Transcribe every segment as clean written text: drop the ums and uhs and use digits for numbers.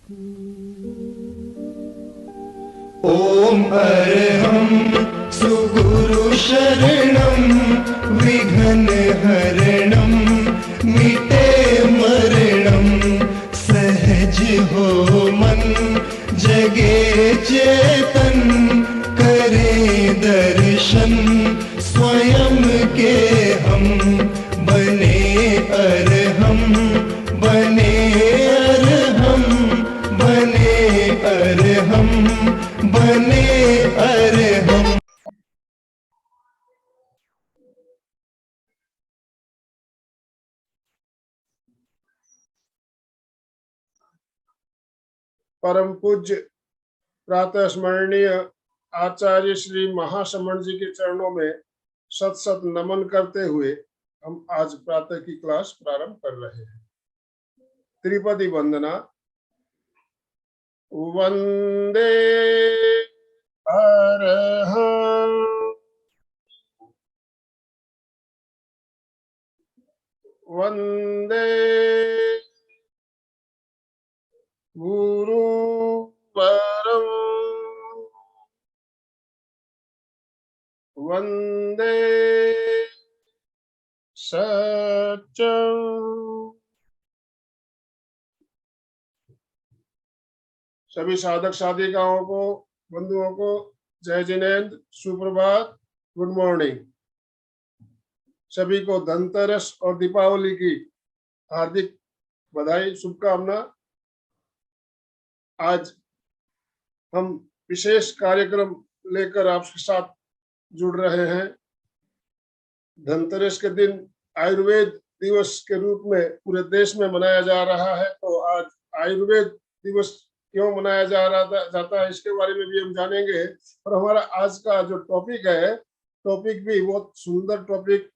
ओम अरहं सुगुरु शरणं विघ्न हरणं मिटे मरणं सहज हो मन जगे चेतन करे दर्शन स्वयं के हम बने अरहं बने अरहं बने अरहं बने अरहं। परम पूज्य प्रातः स्मरणीय आचार्य श्री महासमण जी के चरणों में सत सत नमन करते हुए हम आज प्रातः की क्लास प्रारंभ कर रहे हैं। त्रिपदी वंदना। वंदे अरहं वंदे गुरुवरं वंदे सत्यं। सभी साधक साधिकाओं को, बंधुओं को जय जिनेन्द्र, सुप्रभात, गुड मॉर्निंग। सभी को धनतेरस और दीपावली की हार्दिक बधाई, शुभकामना। आज हम विशेष कार्यक्रम लेकर आपके साथ जुड़ रहे हैं। धनतेरस के दिन आयुर्वेद दिवस के रूप में पूरे देश में मनाया जा रहा है, तो आज आयुर्वेद दिवस क्यों मनाया जाता है इसके बारे में भी हम जानेंगे। और हमारा आज का जो टॉपिक है, टॉपिक भी बहुत सुंदर topic,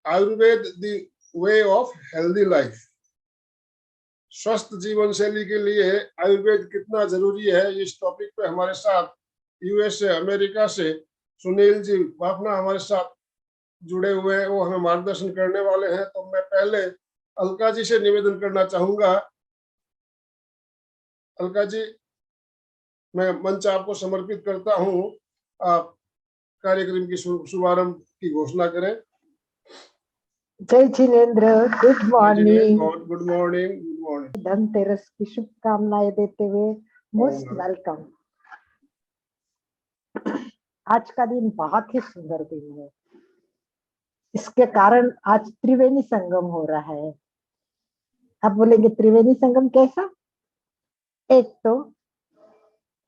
Ayurveda the way of healthy life. स्वस्थ जीवन शैली के लिए आयुर्वेद कितना जरूरी है, इस टॉपिक पे हमारे साथ यूएसए अमेरिका से सुनील जी बाफना हमारे साथ जुड़े हुए हैं, वो हमें मार्गदर्शन करने वाले हैं। तो मैं पहले अलका जी से निवेदन करना चाहूंगा। अलका जी, मैं मंच आपको समर्पित करता हूं, आप कार्यक्रम की शुभारंभ की घोषणा करें। जय Jinendra, good morning. Good morning, good morning. Dhanteras की शुभकामनाएं देते हुए मोस्ट वेलकम। आज का दिन बहुत ही सुंदर दिन है। इसके कारण आज त्रिवेणी संगम हो रहा है। आप बोलेंगे त्रिवेणी संगम कैसा? एक तो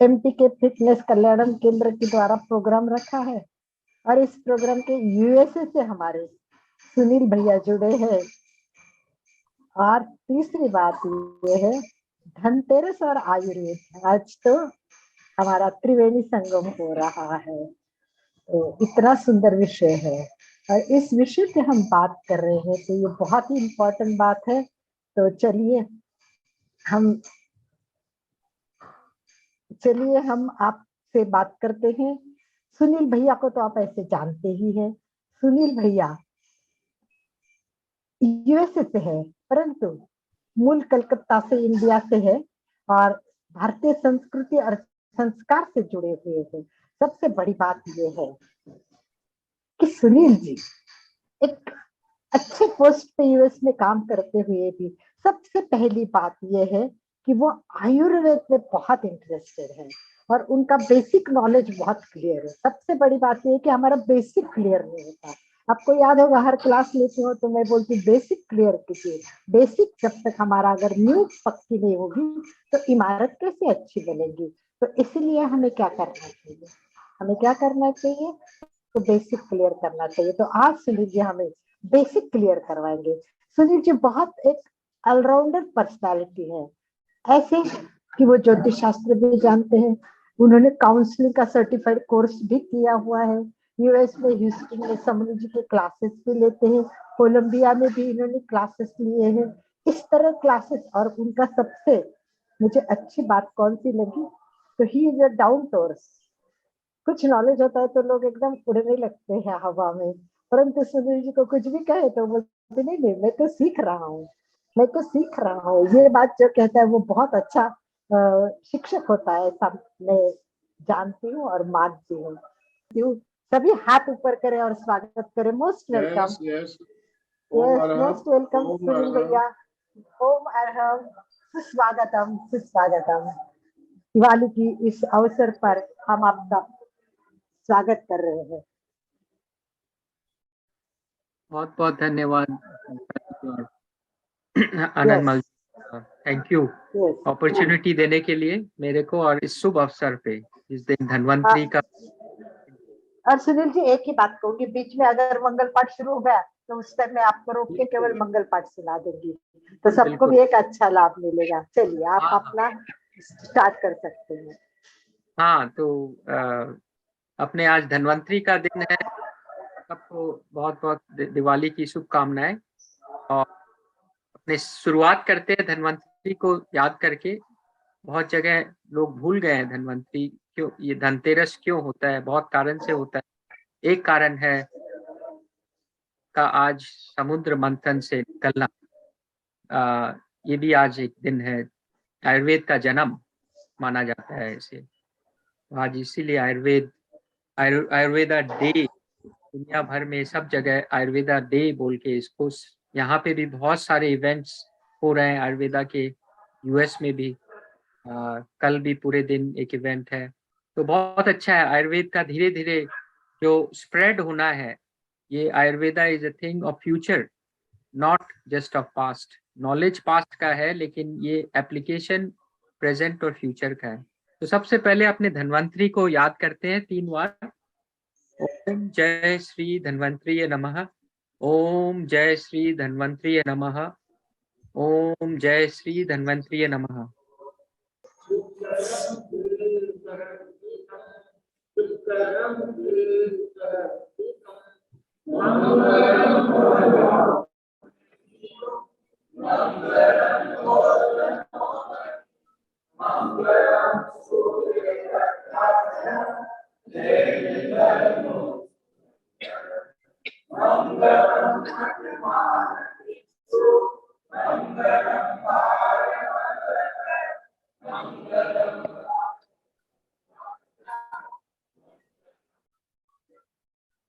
एमपी के फिटनेस कल्याणम केंद्र के द्वारा प्रोग्राम रखा है, और इस प्रोग्राम के यूएसए से हमारे सुनील भैया जुड़े हैं। और तीसरी बात ये है, धनतेरस और आयुर्वेद, आज तो हमारा त्रिवेणी संगम हो रहा है। तो इतना सुंदर विषय है, और इस विषय पे हम बात कर रहे हैं, तो ये बहुत ही इम्पोर्टेंट बात है। तो चलिए हम आपसे बात करते हैं। सुनील भैया को तो आप ऐसे जानते ही हैं। सुनील भैया यूएसए से है, परंतु मूल कलकत्ता से, इंडिया से है, और भारतीय संस्कृति और संस्कार से जुड़े हुए हैं। सबसे बड़ी बात यह है कि सुनील जी एक अच्छे पोस्ट पे यूएस में काम करते हुए भी सबसे पहली बात यह है कि वो आयुर्वेद में बहुत इंटरेस्टेड है, और उनका बेसिक नॉलेज बहुत क्लियर है। सबसे बड़ी बात यह है कि हमारा बेसिक क्लियर नहीं होता। आपको याद होगा, हर क्लास लेती हो तो मैं बोलती बेसिक क्लियर कीजिए। बेसिक जब तक हमारा अगर नींव पक्की नहीं होगी तो इमारत कैसे अच्छी बनेगी। तो इसलिए हमें क्या करना चाहिए? तो बेसिक क्लियर करना चाहिए। तो आज सुनील जी हमें बेसिक क्लियर करवाएंगे। सुनील जी बहुत एक ऑलराउंडर पर्सनालिटी है, ऐसे कि वो ज्योतिष शास्त्र भी जानते हैं, उन्होंने काउंसलिंग का सर्टिफाइड कोर्स भी किया हुआ है। यूएस में ह्यूस्टन में समूह जी के क्लासेस भी लेते हैं, कोलंबिया में भी इन्होंने क्लासेस लिए हैं। इस तरह क्लासेस, और उनका सबसे मुझे अच्छी बात कौन सी लगी, तो he is a down to earth. कुछ नॉलेज होता है तो लोग एकदम उड़ने लगते हैं हवा में, परंतु सुनील जी को कुछ भी कहे तो बोलते नहीं, मैं तो सीख रहा हूँ। ये बात जो कहता है वो बहुत अच्छा शिक्षक होता है, ऐसा मैं जानती हूँ और मानती हूँ। सभी हाथ ऊपर करें और स्वागत करें। Most welcome. यस, ओम यस, अरहम, मोस्ट वेलकम ओम सुनील अरहम। भैया। ओम अरहम, सुस्वागतम, सुस्वागतम। दिवाली की इस अवसर पर हम आपका स्वागत कर रहे हैं। बहुत बहुत धन्यवाद आनंद मल, थैंक यू यस। अपॉर्चुनिटी देने के लिए मेरे को, और इस शुभ अवसर पे इस दिन धन्वंतरी का। और सुनील जी, एक ही बात कहूंगी, बीच में अगर मंगल पाठ शुरू हो गया तो उस टाइम मैं आपको रोक के केवल मंगल पाठ सुना दूंगी, तो सबको भी एक अच्छा लाभ मिलेगा। चलिए, आप हाँ। अपना स्टार्ट कर सकते हैं। हाँ, तो अपने आज धन्वंतरी का दिन है। सबको बहुत बहुत दिवाली की शुभकामनाएं। और अपने शुरुआत करते हैं धन्वंतरी को याद करके। बहुत जगह लोग भूल गए हैं धन्वंतरी क्यों, ये धनतेरस क्यों होता है। बहुत कारण से होता है। एक कारण है का आज समुद्र मंथन से निकलना। ये भी आज एक दिन है। आयुर्वेद का जन्म माना जाता है इसे आज, इसीलिए आयुर्वेदा डे दुनिया भर में सब जगह आयुर्वेदा डे बोल के इसको। यहाँ पे भी बहुत सारे इवेंट्स हो रहे हैं आयुर्वेदा के। यूएस में भी कल भी पूरे दिन एक इवेंट है। तो बहुत अच्छा है आयुर्वेद का धीरे धीरे जो स्प्रेड होना है। ये Ayurveda is a thing of future, not just of past. Knowledge past का है, लेकिन ये एप्लीकेशन प्रेजेंट और फ्यूचर का है। तो सबसे पहले अपने धन्वंतरी को याद करते हैं 3 बार। ओम जय श्री धन्वंतरीय नमः। ओम जय श्री धन्वंतरीय नमः। ओम जय श्री धन्वंतरीय नमः।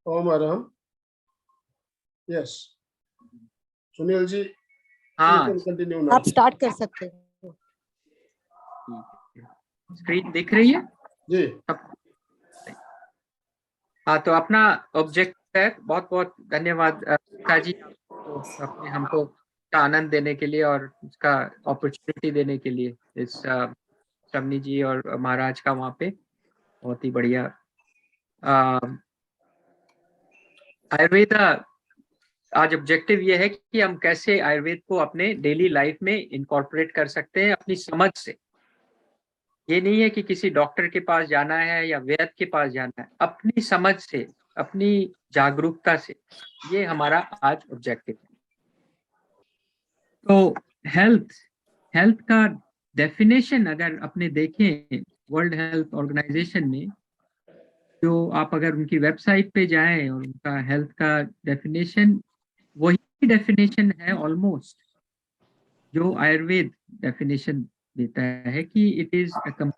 ओम अरहम। यस, सुनील जी, हाँ, कंटिन्यू आप स्टार्ट कर सकते हैं। स्क्रीन दिख रही है जी। हाँ, तो अपना ऑब्जेक्ट है। बहुत बहुत धन्यवाद जी आपको अपने हमको का आनंद देने के लिए और उसका अपॉर्चुनिटी देने के लिए। इस शमनी जी और महाराज का वहाँ पे बहुत ही बढ़िया आयुर्वेदा। आज ऑब्जेक्टिव ये है कि हम कैसे आयुर्वेद को अपने डेली लाइफ में इनकॉर्पोरेट कर सकते हैं अपनी समझ से। ये नहीं है कि किसी डॉक्टर के पास जाना है या वैद्य के पास जाना है, अपनी समझ से, अपनी जागरूकता से। ये हमारा आज ऑब्जेक्टिव है। तो हेल्थ का डेफिनेशन अगर अपने देखें वर्ल्ड हेल्थ ऑर्गेनाइजेशन में, जो आप अगर उनकी वेबसाइट पे जाएं और उनका हेल्थ का डेफिनेशन वही डेफिनेशन है ऑलमोस्ट जो आयुर्वेद डेफिनेशन देता है कि it is a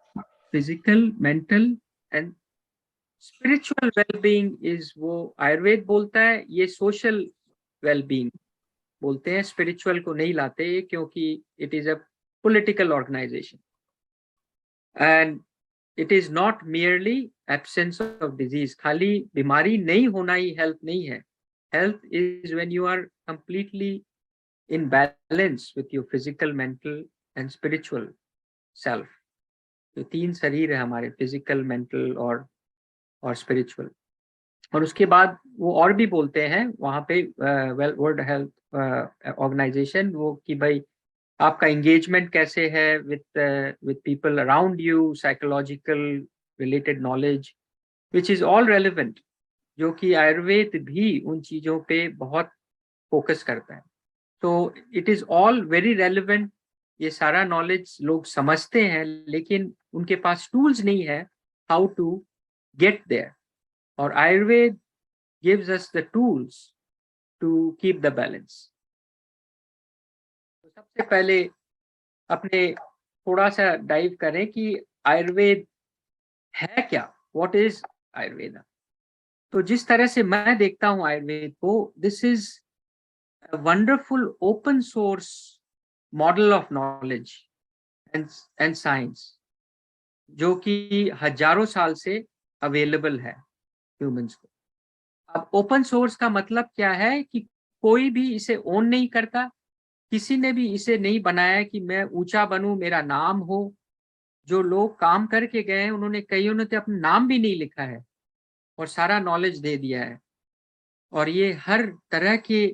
physical, mental and spiritual wellbeing is, वो आयुर्वेद बोलता है। ये सोशल वेलबींग बोलते हैं, स्पिरिचुअल को नहीं लाते क्योंकि it is a political organization and it is not merely absence of disease. खाली बीमारी नहीं होना ही हेल्थ नहीं है। Health is when you are completely in balance with your physical, mental and spiritual self। तो 3 शरीर है हमारे, फिजिकल, मेंटल और स्पिरिचुअल। और उसके बाद वो और भी बोलते हैं वहाँ पे वर्ल्ड हेल्थ ऑर्गेनाइजेशन वो कि भाई आपका एंगेजमेंट कैसे है with people around you, psychological related knowledge which is all relevant, जो कि आयुर्वेद भी उन चीजों पे बहुत फोकस करता है। तो it is all very relevant. ये सारा नॉलेज लोग समझते हैं, लेकिन उनके पास टूल्स नहीं है हाउ टू गेट देयर। और Ayurveda gives us the tools to keep the balance. तो सबसे पहले अपने थोड़ा सा डाइव करें कि आयुर्वेद है क्या, व्हाट इज आयुर्वेदा। तो जिस तरह से मैं देखता हूँ आयुर्वेद को, this is a wonderful open source model of knowledge and science, जो कि हजारों साल से अवेलेबल है ह्यूमंस को। अब ओपन सोर्स का मतलब क्या है कि कोई भी इसे ओन नहीं करता, किसी ने भी इसे नहीं बनाया कि मैं ऊंचा बनूं, मेरा नाम हो। जो लोग काम करके गए हैं, उन्होंने कईयों ने तो अपना नाम भी नहीं लिखा है और सारा नॉलेज दे दिया है। और ये हर तरह के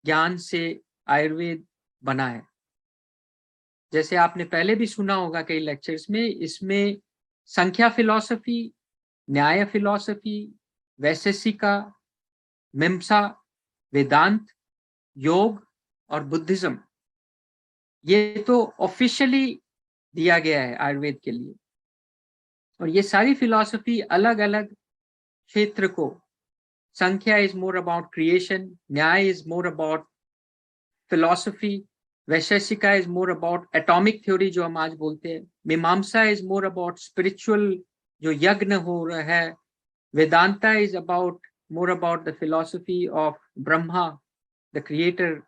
ज्ञान से आयुर्वेद बना है। जैसे आपने पहले भी सुना होगा कई लेक्चर्स में, इसमें संख्या फिलॉसफी, न्याय फिलॉसफी, वैशेषिका, मीमांसा, वेदांत, योग और बुद्धिज्म, ये तो ऑफिशियली दिया गया है आयुर्वेद के लिए। और ये सारी फिलॉसफी अलग अलग क्षेत्र को, संख्या इज मोर अबाउट क्रिएशन, न्याय is more about philosophy, Vaisheshika is more about atomic theory जो हम आज बोलते हैं, मीमांसा इज मोर अबाउट स्पिरिचुअल जो यज्ञ हो रहा है, Vedanta is about more about the philosophy of Brahma the creator,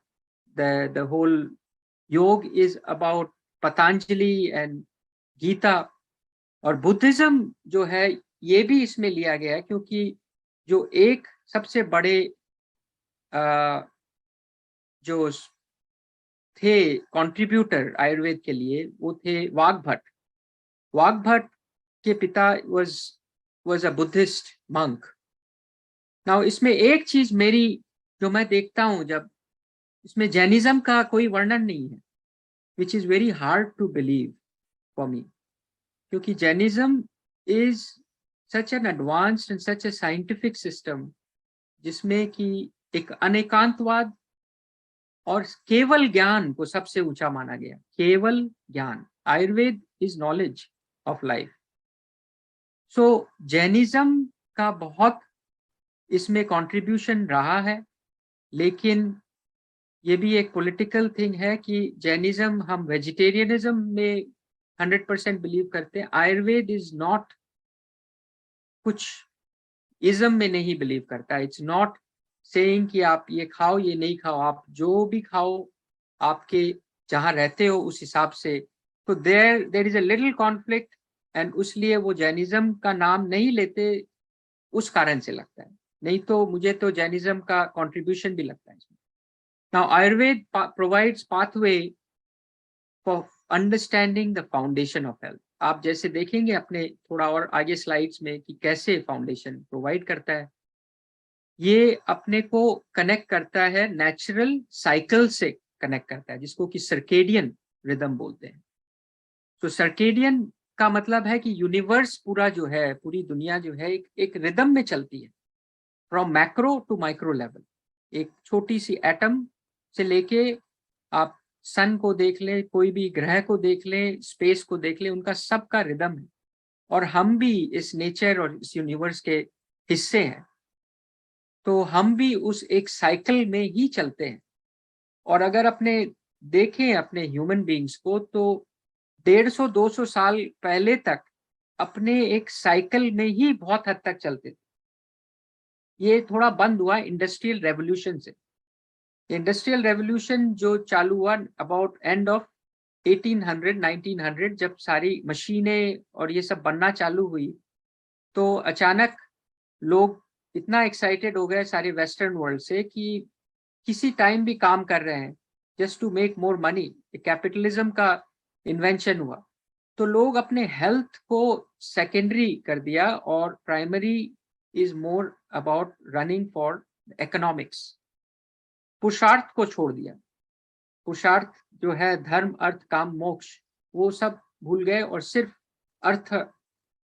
the whole yoga is about Patanjali and Gita. और बुद्धिज्म जो है ये भी इसमें लिया गया है, क्योंकि जो एक सबसे बड़े जो थे कंट्रीब्यूटर आयुर्वेद के लिए, वो थे वाग्भट। वाग्भट के पिता was a Buddhist monk। Now इसमें एक चीज मेरी जो मैं देखता हूं, जब इसमें जैनिज्म का कोई वर्णन नहीं है, which is very hard to believe for me, क्योंकि Jainism is such an advanced and such a scientific system जिसमें कि एक अनेकांतवाद और केवल ज्ञान को सबसे ऊंचा माना गया, केवल ज्ञान। Ayurveda is knowledge of life. So Jainism का बहुत इसमें कंट्रीब्यूशन रहा है, लेकिन ये भी एक पॉलिटिकल थिंग है कि जैनिज्म, हम वेजिटेरियनिज्म में 100% बिलीव करते हैं। आयुर्वेद इज नॉट कुछ इज्म में नहीं बिलीव करता। इट्स नॉट सेइंग कि आप ये खाओ ये नहीं खाओ, आप जो भी खाओ आपके जहाँ रहते हो उस हिसाब से। तो there is a little conflict, and इसलिए वो जैनिज्म का नाम नहीं लेते, उस कारण से लगता है। नहीं तो मुझे तो जैनिज्म का कंट्रीब्यूशन भी लगता है इसमें। Now, Ayurveda provides pathway for understanding the foundation of health. आप जैसे देखेंगे अपने थोड़ा और आगे स्लाइड्स में कि कैसे फाउंडेशन प्रोवाइड करता है। ये अपने को कनेक्ट करता है, नेचुरल साइकिल से कनेक्ट करता है, जिसको कि सर्केडियन रिदम बोलते हैं। तो सर्केडियन का मतलब है कि यूनिवर्स पूरा जो है, पूरी दुनिया जो है एक रिदम में चलती है, from macro to micro level. एक छोटी सी एटम से लेके आप सन को देख लें, कोई भी ग्रह को देख लें, स्पेस को देख लें, उनका सबका रिदम है। और हम भी इस नेचर और इस यूनिवर्स के हिस्से हैं, तो हम भी उस एक साइकिल में ही चलते हैं। और अगर अपने देखें अपने ह्यूमन बीइंग्स को, तो 150-200 साल पहले तक अपने एक साइकिल में ही बहुत हद तक चलते थे। ये थोड़ा बंद हुआ इंडस्ट्रियल रेवोल्यूशन से। इंडस्ट्रियल रेवोल्यूशन जो चालू हुआ अबाउट एंड ऑफ 1800-1900, जब सारी मशीनें और ये सब बनना चालू हुई, तो अचानक लोग इतना एक्साइटेड हो गए सारे वेस्टर्न वर्ल्ड से कि किसी टाइम भी काम कर रहे हैं just to make more money. Capitalism का इन्वेंशन हुआ, तो लोग अपने हेल्थ को सेकेंडरी कर दिया और primary is more about running for economics. पुरुषार्थ को छोड़ दिया। पुरुषार्थ जो है धर्म, अर्थ, काम, मोक्ष, वो सब भूल गए और सिर्फ अर्थ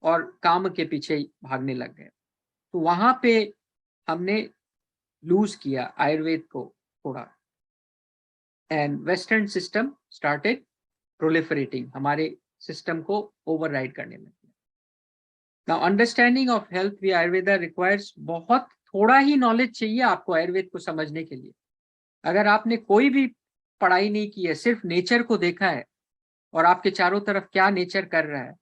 और काम के पीछे भागने लग गए। तो वहां पे हमने लूज किया आयुर्वेद को थोड़ा, and western system started proliferating, हमारे सिस्टम को ओवरराइड करने लग गया। Now understanding of health we Ayurveda requires, बहुत थोड़ा ही नॉलेज चाहिए आपको आयुर्वेद को समझने के लिए। अगर आपने कोई भी पढ़ाई नहीं की है, सिर्फ नेचर को देखा है और आपके चारों तरफ क्या नेचर कर रहा है,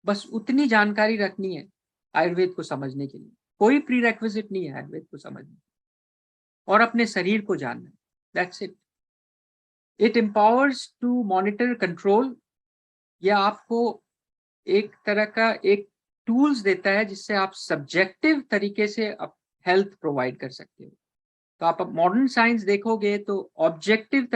बस उतनी जानकारी रखनी है आयुर्वेद को समझने के लिए। कोई प्री रेक्विजिट नहीं है आयुर्वेद को समझने, और अपने शरीर को जानना, that's it. It empowers to monitor control, या आपको एक तरह का एक टूल्स देता है जिससे आप सब्जेक्टिव तरीके से हेल्थ प्रोवाइड कर सकते हो। तो आप मॉडर्न साइंस देखोगे तो ऑब्जेक्टिव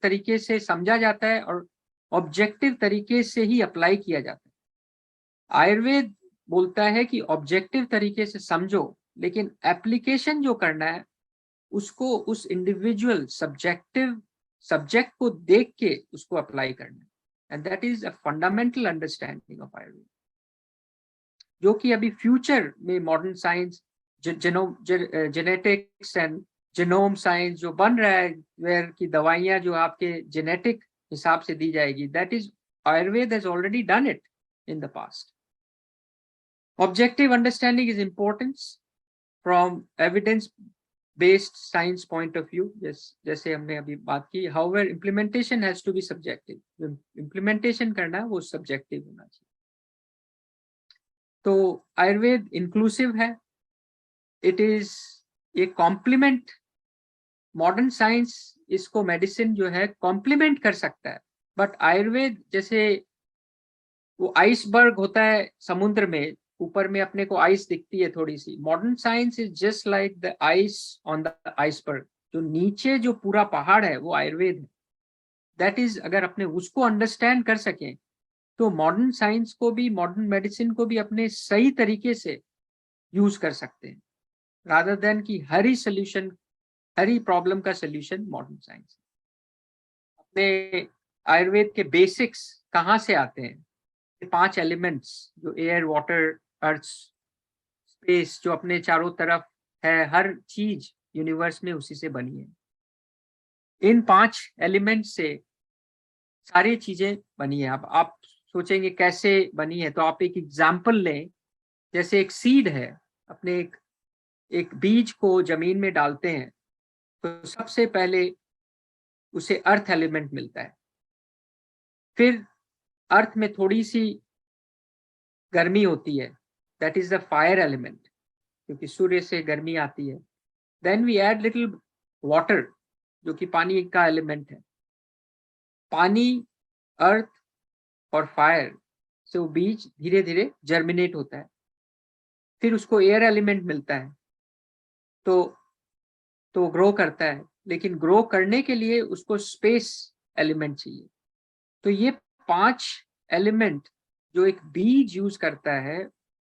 तरीके से समझा जाता है और ऑब्जेक्टिव तरीके से ही अप्लाई किया जाता है। आयुर्वेद बोलता है कि ऑब्जेक्टिव तरीके से समझो, लेकिन एप्लीकेशन जो करना है उसको उस इंडिविजुअल सब्जेक्ट को देख के उसको अप्लाई करना है। And that is a fundamental understanding of Ayurveda, जो कि अभी फ्यूचर में modern science, genetics and genome science जो बन रहा है, वेयर की दवाइयां जो आपके जेनेटिक हिसाब से दी जाएगी, that is Ayurveda has already done it in the past. Objective understanding is important from evidence-based science point of view. जैसे हमने अभी बात की, however, implementation has to be subjective. जो implementation करना है वो subjective होना चाहिए। तो आयुर्वेद inclusive है, it is a complement। Modern science इसको मेडिसिन जो है कॉम्प्लीमेंट कर सकता है, बट आयुर्वेद जैसे वो आइसबर्ग होता है समुद्र में, ऊपर में अपने को आइस दिखती है थोड़ी सी, modern science is just like the ice on the iceberg. जो नीचे जो पूरा पहाड़ है वो आयुर्वेद है। दैट इज, अगर अपने उसको अंडरस्टैंड कर सकें तो मॉडर्न साइंस को भी, मॉडर्न मेडिसिन को भी अपने सही तरीके से यूज कर सकते हैं, रादर देन कि हर ही प्रॉब्लम का सोल्यूशन मॉडर्न साइंस। अपने आयुर्वेद के बेसिक्स कहाँ से आते हैं? 5 एलिमेंट्स जो एयर, वाटर, अर्थ, स्पेस, जो अपने चारों तरफ है, हर चीज यूनिवर्स में उसी से बनी है। इन 5 एलिमेंट से सारी चीजें बनी है। अब आप सोचेंगे कैसे बनी है, तो आप एक एग्जाम्पल लें। जैसे एक सीड है, अपने एक बीज को जमीन में डालते हैं तो सबसे पहले उसे अर्थ एलिमेंट मिलता है, फिर अर्थ में थोड़ी सी गर्मी होती है, that is the fire element, क्योंकि सूर्य से गर्मी आती है। Then we add little water, जो कि पानी का एलिमेंट है। पानी, अर्थ और फायर से वो बीज धीरे धीरे जर्मिनेट होता है, फिर उसको एयर एलिमेंट मिलता है तो ग्रो करता है, लेकिन ग्रो करने के लिए उसको स्पेस एलिमेंट चाहिए। तो ये 5 एलिमेंट जो एक बीज यूज करता है,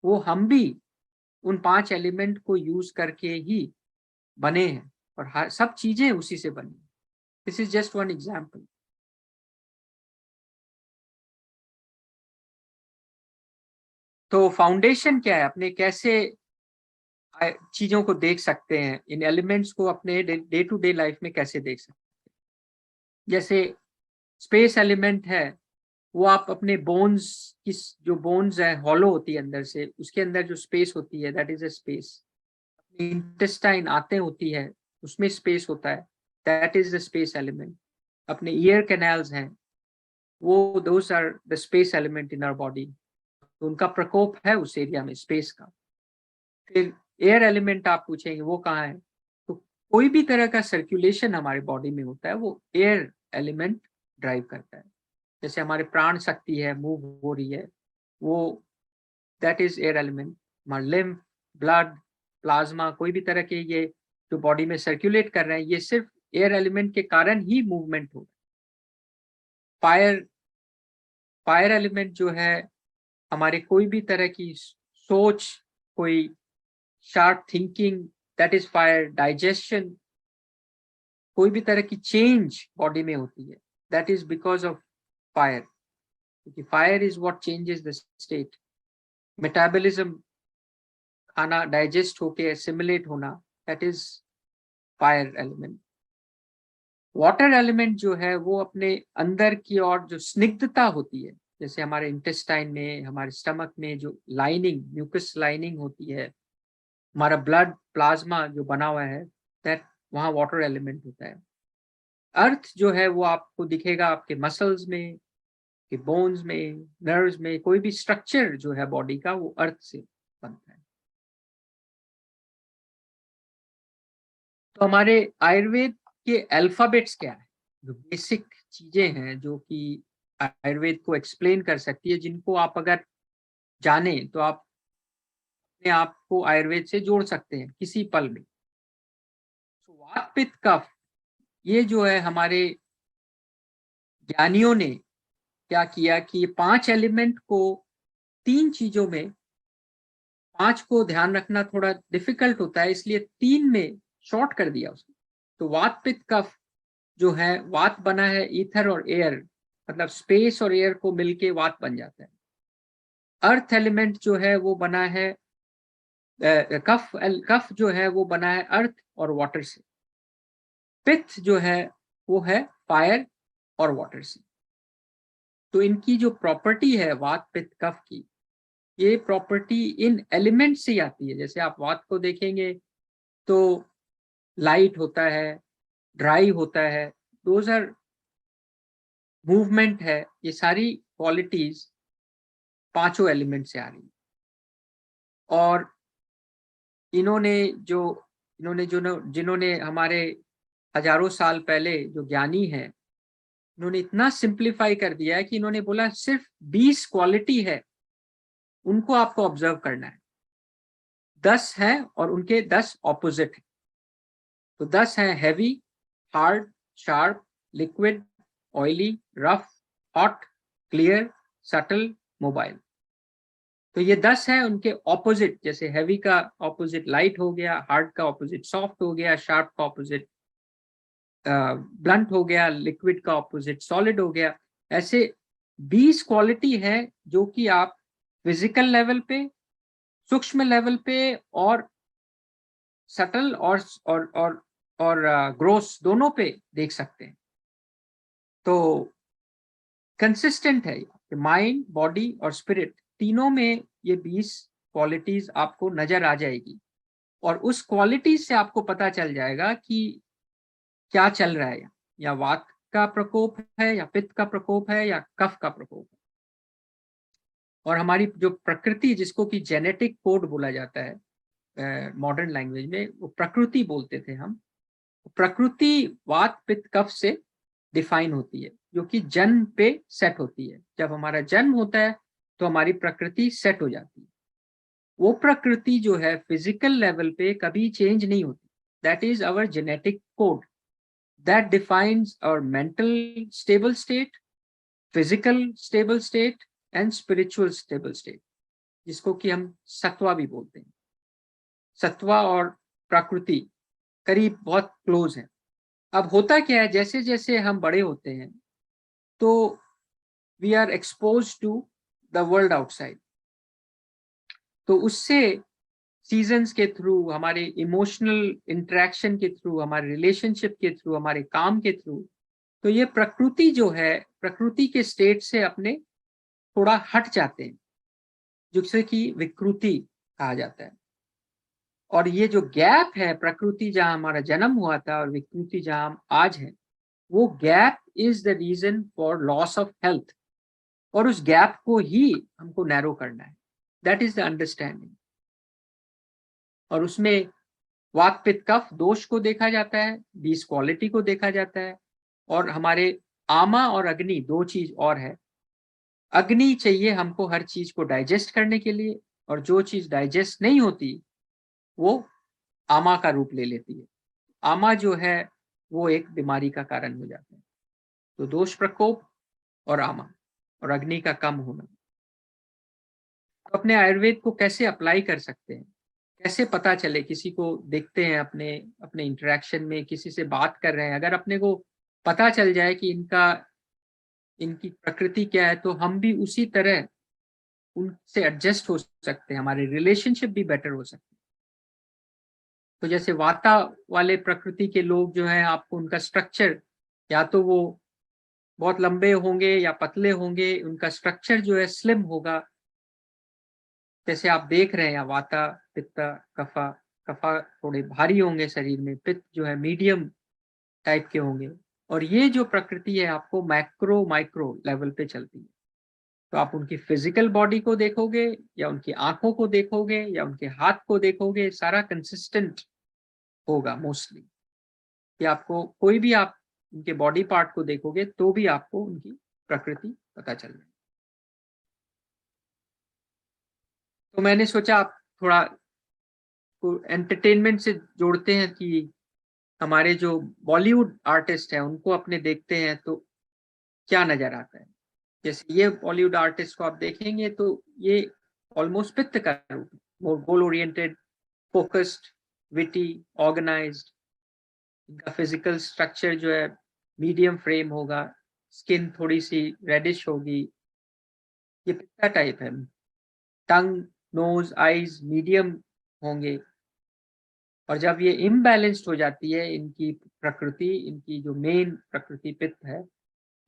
वो हम भी उन 5 एलिमेंट को यूज करके ही बने हैं, और सब चीजें उसी से बनी। This is just one example. तो फाउंडेशन क्या है, अपने कैसे चीजों को देख सकते हैं, इन एलिमेंट्स को अपने डे टू डे लाइफ में कैसे देख सकते हैं। जैसे स्पेस एलिमेंट है, वो आप अपने बोन्स की, जो बोन्स है हॉलो होती है अंदर से, उसके अंदर जो स्पेस होती है, दैट इज अ स्पेस। अपनी इंटेस्टाइन आंतें होती है, उसमें स्पेस होता है, that is the space element. अपने ईयर कैनाल्स हैं, वो those are the space element in our body. तो उनका प्रकोप है उस एरिया में स्पेस का। फिर एयर एलिमेंट आप पूछेंगे वो कहाँ है, तो कोई भी तरह का सर्कुलेशन हमारे बॉडी में होता है वो एयर एलिमेंट ड्राइव करता है। जैसे हमारे प्राण शक्ति है, मूव हो रही है, वो दैट इज एयर एलिमेंट। हमारे लिम्फ, ब्लड, प्लाज्मा, कोई भी तरह के ये जो बॉडी में सर्कुलेट कर रहे हैं, ये सिर्फ एयर एलिमेंट के कारण ही मूवमेंट हो रहा है। फायर एलिमेंट जो है, हमारे कोई भी तरह की सोच, कोई sharp thinking, that is fire. Digestion, कोई भी तरह की चेंज बॉडी में होती है, that is because of fire, क्योंकि fire is what changes the state. Metabolism, खाना डाइजेस्ट होके एसिमिलेट होना, that is fire element. Water element जो है, वो अपने अंदर की ओर जो स्निग्धता होती है, जैसे हमारे इंटेस्टाइन में, हमारे स्टमक में जो लाइनिंग, म्यूकस लाइनिंग होती है, हमारा ब्लड प्लाज्मा जो बना हुआ है, दैट वहाँ वाटर एलिमेंट होता है। अर्थ जो है वो आपको दिखेगा आपके मसल्स में, कि बोन्स में, नर्व्स में, कोई भी स्ट्रक्चर जो है बॉडी का वो अर्थ से बनता है। तो हमारे आयुर्वेद के अल्फाबेट्स क्या है, जो बेसिक चीजें हैं जो कि आयुर्वेद को एक्सप्लेन कर सकती है, जिनको आप अगर जाने तो आप अपने आप को आयुर्वेद से जोड़ सकते हैं किसी पल में। तो वात पित्त कफ, ये जो है हमारे ज्ञानियों ने क्या किया कि ये 5 एलिमेंट को 3 चीजों में, 5 को ध्यान रखना थोड़ा डिफिकल्ट होता है, इसलिए 3 में शॉर्ट कर दिया उसको। तो वात पित्त कफ जो है, वात बना है ईथर और एयर, मतलब स्पेस और एयर को मिलके वात बन जाता है। अर्थ एलिमेंट जो है वो बना है, कफ जो है वो बना है अर्थ और वाटर से। पित्त जो है वो है फायर और वाटर से। तो इनकी जो प्रॉपर्टी है वात पित्त कफ की, ये प्रॉपर्टी इन एलिमेंट से ही आती है। जैसे आप वात को देखेंगे तो लाइट होता है, ड्राई होता है, दोज आर मूवमेंट है, ये सारी क्वालिटीज 5 एलिमेंट से आ रही है। और जिन्होंने हमारे हजारों साल पहले जो ज्ञानी हैं, इन्होंने इतना सिंप्लीफाई कर दिया है कि इन्होंने बोला सिर्फ 20 क्वालिटी है, उनको आपको ऑब्जर्व करना है। 10 है और उनके 10 ऑपोजिट है। तो 10 है heavy, hard, sharp, liquid, oily, rough, hot, clear, subtle, mobile. तो ये 10 है, उनके ऑपोजिट, जैसे हैवी का ऑपोजिट लाइट हो गया, हार्ड का ऑपोजिट सॉफ्ट हो गया, शार्प का ऑपोजिट ब्लंट हो गया, लिक्विड का ऑपोजिट सॉलिड हो गया। ऐसे 20 क्वालिटी है जो कि आप फिजिकल लेवल पे, सूक्ष्म लेवल पे और सटल और ग्रोस दोनों पे देख सकते हैं। तो कंसिस्टेंट है कि माइंड, बॉडी और स्पिरिट तीनों में ये 20 क्वालिटीज आपको नजर आ जाएगी, और उस क्वालिटीज से आपको पता चल जाएगा कि क्या चल रहा है, या वात का प्रकोप है, या पित्त का प्रकोप है, या कफ का प्रकोप है। और हमारी जो प्रकृति, जिसको कि जेनेटिक कोड बोला जाता है मॉडर्न लैंग्वेज में, वो प्रकृति बोलते थे हम। प्रकृति वात पित्त कफ से डिफाइन होती है, जो कि जन्म पे सेट होती है। जब हमारा जन्म होता है तो हमारी प्रकृति सेट हो जाती है। वो प्रकृति जो है फिजिकल लेवल पे कभी चेंज नहीं होती। That is our genetic code that defines our mental stable state, physical stable state and spiritual stable state, जिसको कि हम सत्वा भी बोलते हैं। सत्वा और प्रकृति करीब बहुत क्लोज है। अब होता क्या है, जैसे जैसे हम बड़े होते हैं तो we are expose to the world outside, तो उससे सीजन्स के थ्रू, हमारे इमोशनल इंटरेक्शन के थ्रू, हमारे रिलेशनशिप के थ्रू, हमारे काम के थ्रू, तो ये प्रकृति जो है, प्रकृति के स्टेट से अपने थोड़ा हट जाते हैं, जिससे कि विकृति कहा जाता है। और ये जो गैप है, प्रकृति जहां हमारा जन्म हुआ था और विकृति जहां हम आज हैं, वो gap is the reason for loss of health, और उस गैप को ही हमको नैरो करना है। That is the understanding. और उसमें वात पित्त कफ दोष को देखा जाता है, 20 क्वालिटी को देखा जाता है, और हमारे आमा और अग्नि 2 चीज और है। अग्नि चाहिए हमको हर चीज को डाइजेस्ट करने के लिए, और जो चीज डाइजेस्ट नहीं होती वो आमा का रूप ले लेती है। आमा जो है वो एक बीमारी का कारण हो जाता है। तो दोष प्रकोप और आमा और अग्नि का कम होना। तो अपने आयुर्वेद को कैसे अप्लाई कर सकते हैं, कैसे पता चले? किसी को देखते हैं अपने इंटरेक्शन में, किसी से बात कर रहे हैं, अगर अपने को पता चल जाए कि इनकी प्रकृति क्या है, तो हम भी उसी तरह उनसे एडजस्ट हो सकते हैं, हमारे रिलेशनशिप भी बेटर हो सकते हैं। तो जैसे वाता वाले प्रकृति के लोग जो हैं, आपको उनका स्ट्रक्चर, या तो वो बहुत लंबे होंगे या पतले होंगे, उनका स्ट्रक्चर जो है स्लिम होगा। जैसे आप देख रहे हैं, वाता, पित्ता, कफा, कफा थोड़े भारी होंगे शरीर में, पित्त जो है मीडियम टाइप के होंगे। और ये जो प्रकृति है आपको मैक्रो माइक्रो लेवल पे चलती है। तो आप उनकी फिजिकल बॉडी को देखोगे या उनकी आंखों को देखोगे या उनके हाथ को देखोगे, सारा कंसिस्टेंट होगा मोस्टली। कि आपको कोई भी आप उनके बॉडी पार्ट को देखोगे तो भी आपको उनकी प्रकृति पता चल जाएगी। तो मैंने सोचा आप थोड़ा एंटरटेनमेंट से जोड़ते हैं कि हमारे जो बॉलीवुड आर्टिस्ट हैं उनको अपने देखते हैं तो क्या नजर आता है। जैसे ये बॉलीवुड आर्टिस्ट को आप देखेंगे तो ये ऑलमोस्ट पित्त का रूप है, more goal oriented, focused, witty, organized. इनका फिजिकल स्ट्रक्चर जो है मीडियम फ्रेम होगा, स्किन थोड़ी सी रेडिश होगी, ये पित्ता टाइप है। टंग, नोज, आईज मीडियम होंगे। और जब ये इम्बैलेंस्ड हो जाती है इनकी प्रकृति, इनकी जो मेन प्रकृति पित्त है,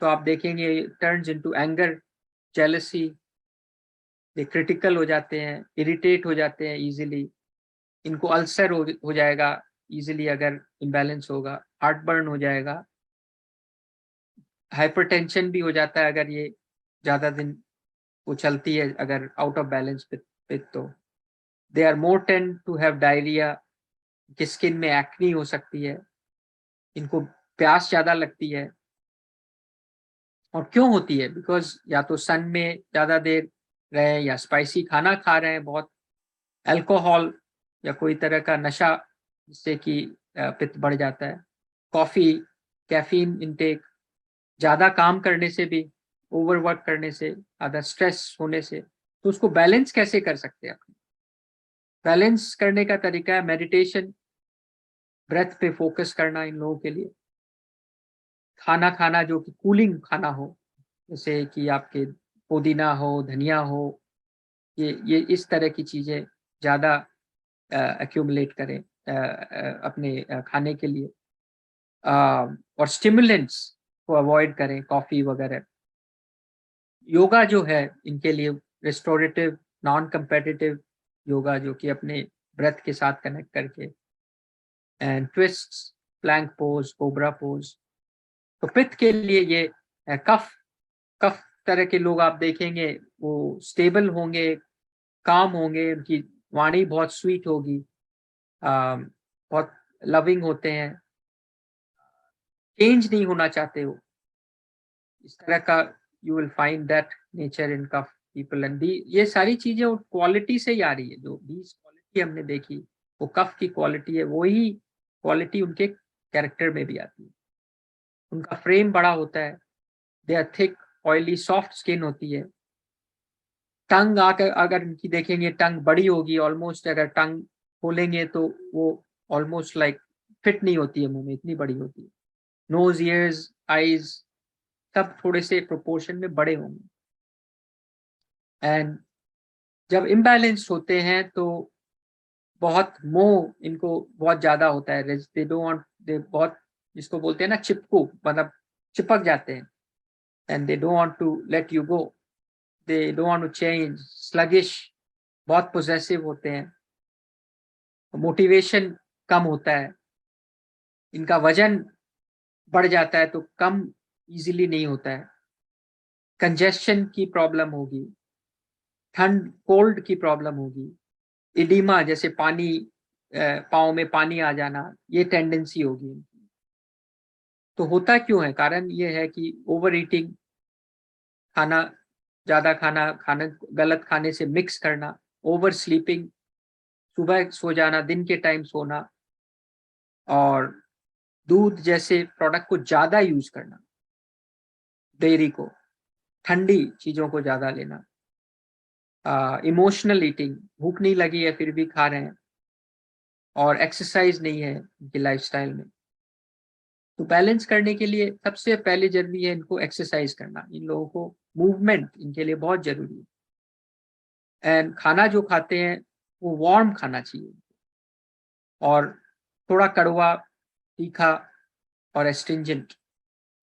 तो आप देखेंगे टर्न्स इनटू एंगर, जेलसी, ये क्रिटिकल हो जाते हैं, इरिटेट हो जाते हैं इजीली, इनको अल्सर हो जाएगा इजीली अगर इम्बैलेंस होगा, हार्ट बर्न हो जाएगा, हाइपरटेंशन भी हो जाता है अगर ये ज्यादा दिन वो चलती है अगर आउट ऑफ बैलेंस पित्त। तो they are more tend to have diarrhoea, कि स्किन में एक्नी हो सकती है, इनको प्यास ज्यादा लगती है। और क्यों होती है? बिकॉज या तो सन में ज्यादा देर रहे, या स्पाइसी खाना खा रहे हैं बहुत, अल्कोहल या कोई तरह का नशा जिससे कि पित्त बढ़ जाता है, कॉफी, कैफीन इंटेक, ज्यादा काम करने से भी, ओवरवर्क करने से, ज्यादा स्ट्रेस होने से। तो उसको बैलेंस कैसे कर सकते हैं? अपने बैलेंस करने का तरीका है मेडिटेशन, ब्रेथ पे फोकस करना इन लोगों के लिए, खाना खाना जो कि कूलिंग खाना हो, जैसे कि आपके पुदीना हो, धनिया हो, ये इस तरह की चीजें ज्यादा एक्यूमुलेट करें अपने खाने के लिए। और स्टिमुलेंट्स को अवॉइड करें, कॉफी वगैरह। योगा जो है इनके लिए रेस्टोरेटिव, नॉन कंपेटिटिव योगा, जो कि अपने ब्रेथ के साथ कनेक्ट करके, and twists, plank pose, cobra pose. तो पित्त के लिए ये कफ कफ तरह के लोग आप देखेंगे वो स्टेबल होंगे, काम होंगे, उनकी वाणी बहुत स्वीट होगी, बहुत लविंग होते हैं, चेंज नहीं होना चाहते हो, इस तरह का you will find that nature in kapha people. And ये सारी चीजें क्वालिटी से ही आ रही है। जो 20 क्वालिटी हमने देखी वो कफ की क्वालिटी है, वही क्वालिटी उनके कैरेक्टर में भी आती है। उनका फ्रेम बड़ा होता है, they are thick, oily, soft skin होती है। टंग आकर अगर इनकी देखेंगे, टंग बड़ी होगी ऑलमोस्ट, अगर टंग खोलेंगे तो वो ऑलमोस्ट लाइक फिट नहीं होती है मुंह में, इतनी बड़ी होती है। नोज, ईयर्स, आईज सब थोड़े से प्रोपोर्शन में बड़े होंगे। एंड जब इम्बैलेंस्ड होते हैं तो बहुत मोह इनको बहुत ज्यादा होता है। दे डोंट वांट, दे बहुत, जिसको बोलते हैं ना चिपकू, मतलब चिपक जाते हैं। And they don't want to let you go, they don't want to change, sluggish, बहुत पोजेसिव होते हैं, मोटिवेशन कम होता है, इनका वजन बढ़ जाता है तो कम इजीली नहीं होता है, कंजेशन की प्रॉब्लम होगी, ठंड कोल्ड की प्रॉब्लम होगी, इडिमा जैसे पानी, पाँव में पानी आ जाना, ये टेंडेंसी होगी। तो होता क्यों है? कारण ये है कि ओवर ईटिंग, खाना ज्यादा खाना गलत खाने से मिक्स करना, ओवर स्लीपिंग, सुबह सो जाना, दिन के टाइम सोना, और दूध जैसे प्रोडक्ट को ज्यादा यूज करना, डेयरी को, ठंडी चीजों को ज्यादा लेना, इमोशनल ईटिंग, भूख नहीं लगी है फिर भी खा रहे हैं, और एक्सरसाइज नहीं है इनकी लाइफस्टाइल में। तो बैलेंस करने के लिए सबसे पहले जरूरी है इनको एक्सरसाइज करना। इन लोगों को मूवमेंट इनके लिए बहुत जरूरी है। एंड खाना जो खाते हैं वो वार्म खाना चाहिए, और थोड़ा कड़वा, तीखा और एस्ट्रिंजेंट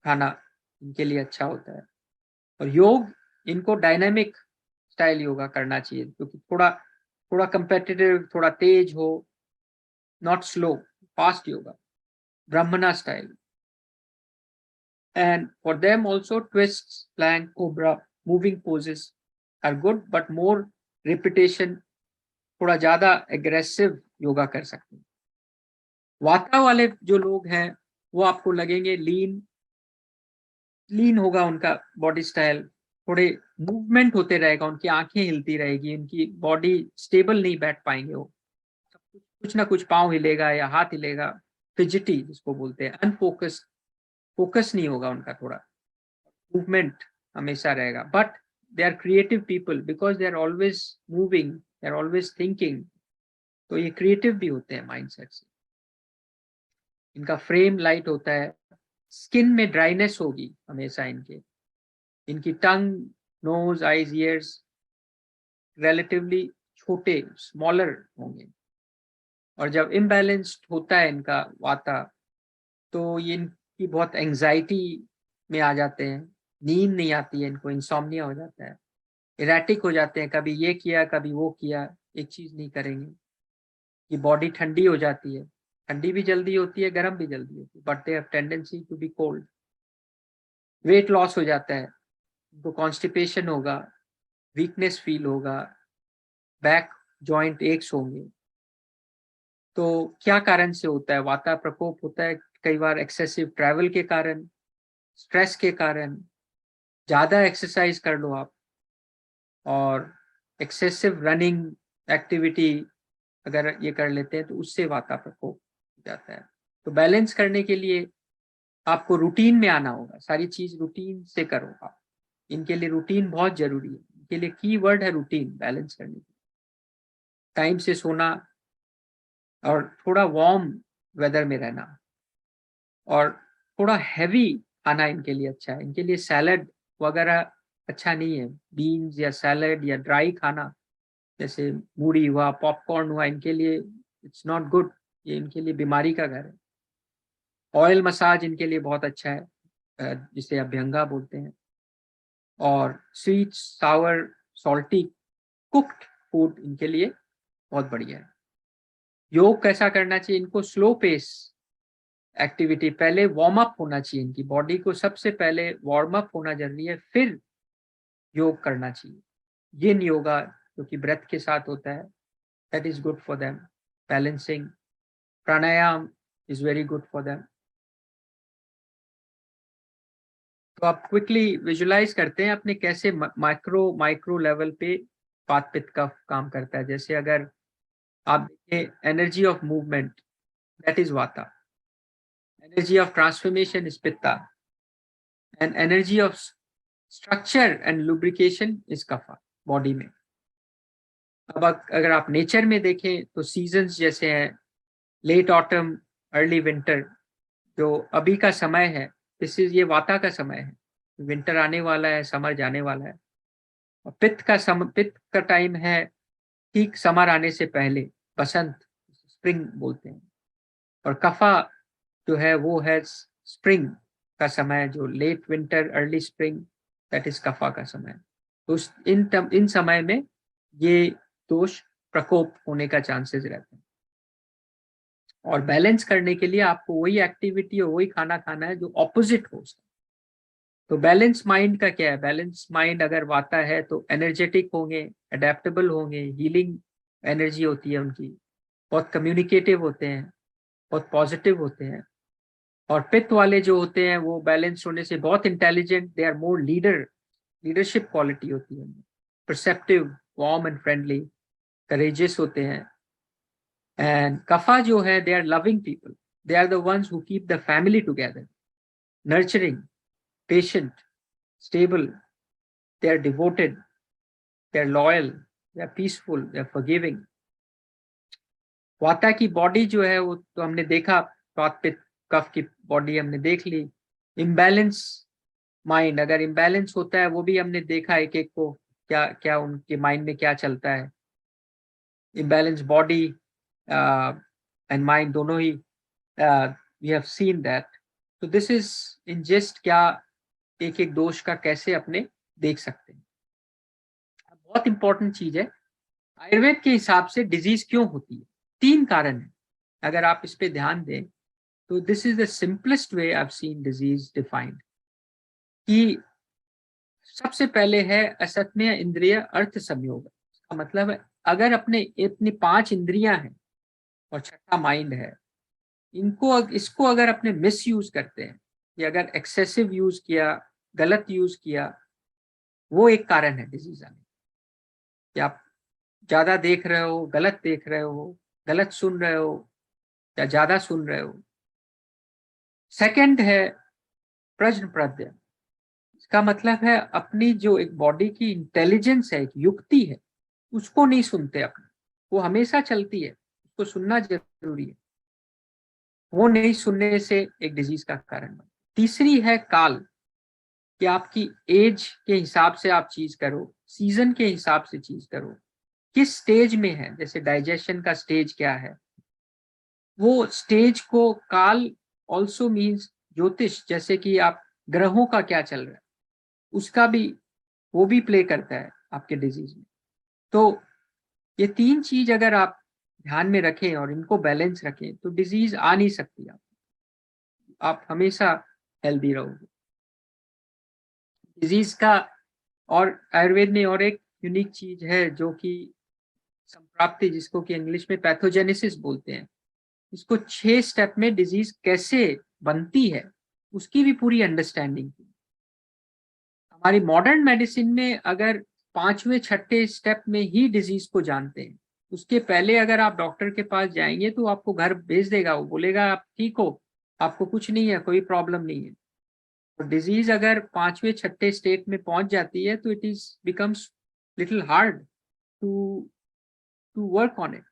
खाना इनके लिए अच्छा होता है। और योग, इनको डायनामिक स्टाइल योगा करना चाहिए, क्योंकि थोड़ा कंपेटिटिव, थोड़ा तेज हो, not slow, fast yoga, brahmana style. And for them also twists, plank, cobra moving poses are good, but more repetition, थोड़ा ज्यादा एग्रेसिव योगा कर सकते हैं। वाता वाले जो लोग हैं वो आपको लगेंगे लीन होगा उनका बॉडी स्टाइल, थोड़े मूवमेंट होते रहेगा, उनकी आंखें हिलती रहेगी, उनकी बॉडी स्टेबल नहीं बैठ पाएंगे, वो कुछ ना कुछ पाँव हिलेगा या हाथ हिलेगा, फिजिटी जिसको बोलते हैं, अनफोकस्ड, फोकस नहीं होगा उनका, थोड़ा मूवमेंट हमेशा रहेगा। But they are creative people because they are always moving, they are always thinking, तो ये क्रिएटिव भी होते हैं माइंडसेट से। इनका फ्रेम लाइट होता है, स्किन में ड्राइनेस होगी हमेशा इनकी टंग, नोज, आईज, ईयर्स रिलेटिवली छोटे, स्मॉलर होंगे। और जब इम्बैलेंस्ड होता है इनका वाता, तो ये इनकी बहुत एंजाइटी में आ जाते हैं, नींद नहीं आती है इनको, इंसोम्निया हो जाता है, इरेटिक हो जाते हैं, कभी ये किया कभी वो किया, एक चीज नहीं करेंगे। ये बॉडी ठंडी हो जाती है, ठंडी भी जल्दी होती है, गर्म भी जल्दी होती है, but they have tendency to be cold. Weight loss हो जाता है, तो कॉन्स्टिपेशन होगा, वीकनेस फील होगा, बैक जॉइंट एक्स होंगे। तो क्या कारण से होता है? वाता प्रकोप होता है कई बार एक्सेसिव ट्रैवल के कारण, स्ट्रेस के कारण, ज्यादा एक्सरसाइज कर लो आप, और एक्सेसिव रनिंग एक्टिविटी अगर ये कर लेते हैं तो उससे वाता प्रकोप हो जाता है। तो बैलेंस करने के लिए आपको रूटीन में आना होगा, सारी चीज रूटीन से करो आप। इनके लिए रूटीन बहुत जरूरी है, इनके लिए की वर्ड है रूटीन, बैलेंस करने के लिए। टाइम से सोना और थोड़ा वार्म वेदर में रहना, और थोड़ा हैवी खाना इनके लिए अच्छा है। इनके लिए सैलड वगैरह अच्छा नहीं है, बीन्स या सैलड या ड्राई खाना जैसे मूढ़ी हुआ, पॉपकॉर्न हुआ, इनके लिए इट्स नॉट गुड, ये इनके लिए बीमारी का घर है। ऑयल मसाज इनके लिए बहुत अच्छा है, जिसे अभ्यंगा बोलते हैं। और स्वीट, सावर, सॉल्टी, कुक्ड फूड इनके लिए बहुत बढ़िया है। योग कैसा करना चाहिए इनको? स्लो पेस एक्टिविटी, पहले वार्म अप होना चाहिए इनकी बॉडी को, सबसे पहले वार्म अप होना जरूरी है, फिर योग करना चाहिए। यिन योगा जो कि ब्रेथ के साथ होता है, that is good for them. Balancing pranayama is very good for them. तो आप क्विकली विजुलाइज करते हैं अपने कैसे माइक्रो लेवल पे वात पित्त का काम करता है। जैसे अगर आप देखें, energy of movement that is vata, energy of transformation is pitta, and energy of structure and lubrication is kapha body में। अब अगर आप नेचर में देखें तो सीजन्स जैसे हैं, लेट ऑटम, अर्ली विंटर, जो अभी का समय है, ये वाता का समय है। विंटर आने वाला है, समर जाने वाला है। और पित्त का टाइम है ठीक समर आने से पहले, बसंत, स्प्रिंग बोलते हैं। और कफा जो है वो है स्प्रिंग का समय, जो late winter, early spring, that is kapha का समय। तो इन समय में ये दोष प्रकोप होने का चांसेस रहते हैं। और बैलेंस करने के लिए आपको वही एक्टिविटी और वही खाना खाना है जो ऑपोजिट हो। तो बैलेंस माइंड का क्या है? बैलेंस माइंड अगर वाता है तो एनर्जेटिक होंगे, अडेप्टेबल होंगे, हीलिंग एनर्जी होती है उनकी, बहुत कम्युनिकेटिव होते हैं, बहुत पॉजिटिव होते हैं। और पित्त वाले जो होते हैं वो बैलेंस होने से बहुत intelligent, they are more leadership quality होती है, perceptive, warm and friendly, courageous होते हैं। एंड कफा जो है, they are loving people, they are the ones who keep the family together, nurturing, patient, stable, they are devoted, they are loyal, they are peaceful, they are forgiving. वाता की body जो है वो तो हमने देखा, वात पित्त कफ की बॉडी हमने देख ली। इम्बैलेंस माइंड, अगर इम्बैलेंस होता है वो भी हमने देखा, एक एक को क्या क्या उनके माइंड में क्या चलता है। इम्बैलेंस बॉडी एंड माइंड दोनों ही, वी हैव सीन दैट। तो दिस इज इन जस्ट क्या एक एक दोष का कैसे अपने देख सकते हैं। बहुत इंपॉर्टेंट चीज है, आयुर्वेद के हिसाब से डिजीज क्यों होती है? 3 कारण है, अगर आप इस पे ध्यान दें तो this is the simplest way I have seen disease defined, कि सबसे पहले है असत्म्य इंद्रिय अर्थ संयोग। इसका मतलब है अगर अपनी 5 इंद्रियां हैं और छठा माइंड है, इसको अगर अपने मिस यूज करते हैं या अगर एक्सेसिव यूज किया, गलत यूज किया, वो एक कारण है डिजीज आने। कि आप ज्यादा देख रहे हो, गलत देख रहे हो, गलत सुन रहे हो या ज्यादा सुन रहे हो। सेकंड है प्रश्न प्रत्यय। इसका मतलब है अपनी जो एक बॉडी की इंटेलिजेंस है, एक युक्ति है, उसको नहीं सुनते अपने। वो हमेशा चलती है, उसको सुनना जरूरी है, वो नहीं सुनने से एक डिजीज का कारण बनता है। तीसरी है काल, कि आपकी एज के हिसाब से आप चीज करो, सीजन के हिसाब से चीज करो, किस स्टेज में है, जैसे डाइजेशन का स्टेज क्या है, वो स्टेज को काल ऑल्सो मीन्स ज्योतिष, जैसे कि आप ग्रहों का क्या चल रहा है उसका भी, वो भी प्ले करता है आपके डिजीज में। तो ये 3 चीज अगर आप ध्यान में रखें और इनको बैलेंस रखें तो डिजीज आ नहीं सकती। आप हमेशा हेल्दी रहोगे। डिजीज का और आयुर्वेद में और एक यूनिक चीज है जो कि संप्राप्ति, जिसको कि इंग्लिश में पैथोजेनेसिस बोलते हैं। इसको 6 स्टेप में डिजीज कैसे बनती है उसकी भी पूरी अंडरस्टैंडिंग थी। हमारी मॉडर्न मेडिसिन में अगर 5वें 6ठे स्टेप में ही डिजीज को जानते हैं, उसके पहले अगर आप डॉक्टर के पास जाएंगे तो आपको घर भेज देगा, वो बोलेगा आप ठीक हो, आपको कुछ नहीं है, कोई प्रॉब्लम नहीं है। और डिजीज अगर 5वें 6ठे स्टेट में पहुंच जाती है तो it is becomes little hard to work on it.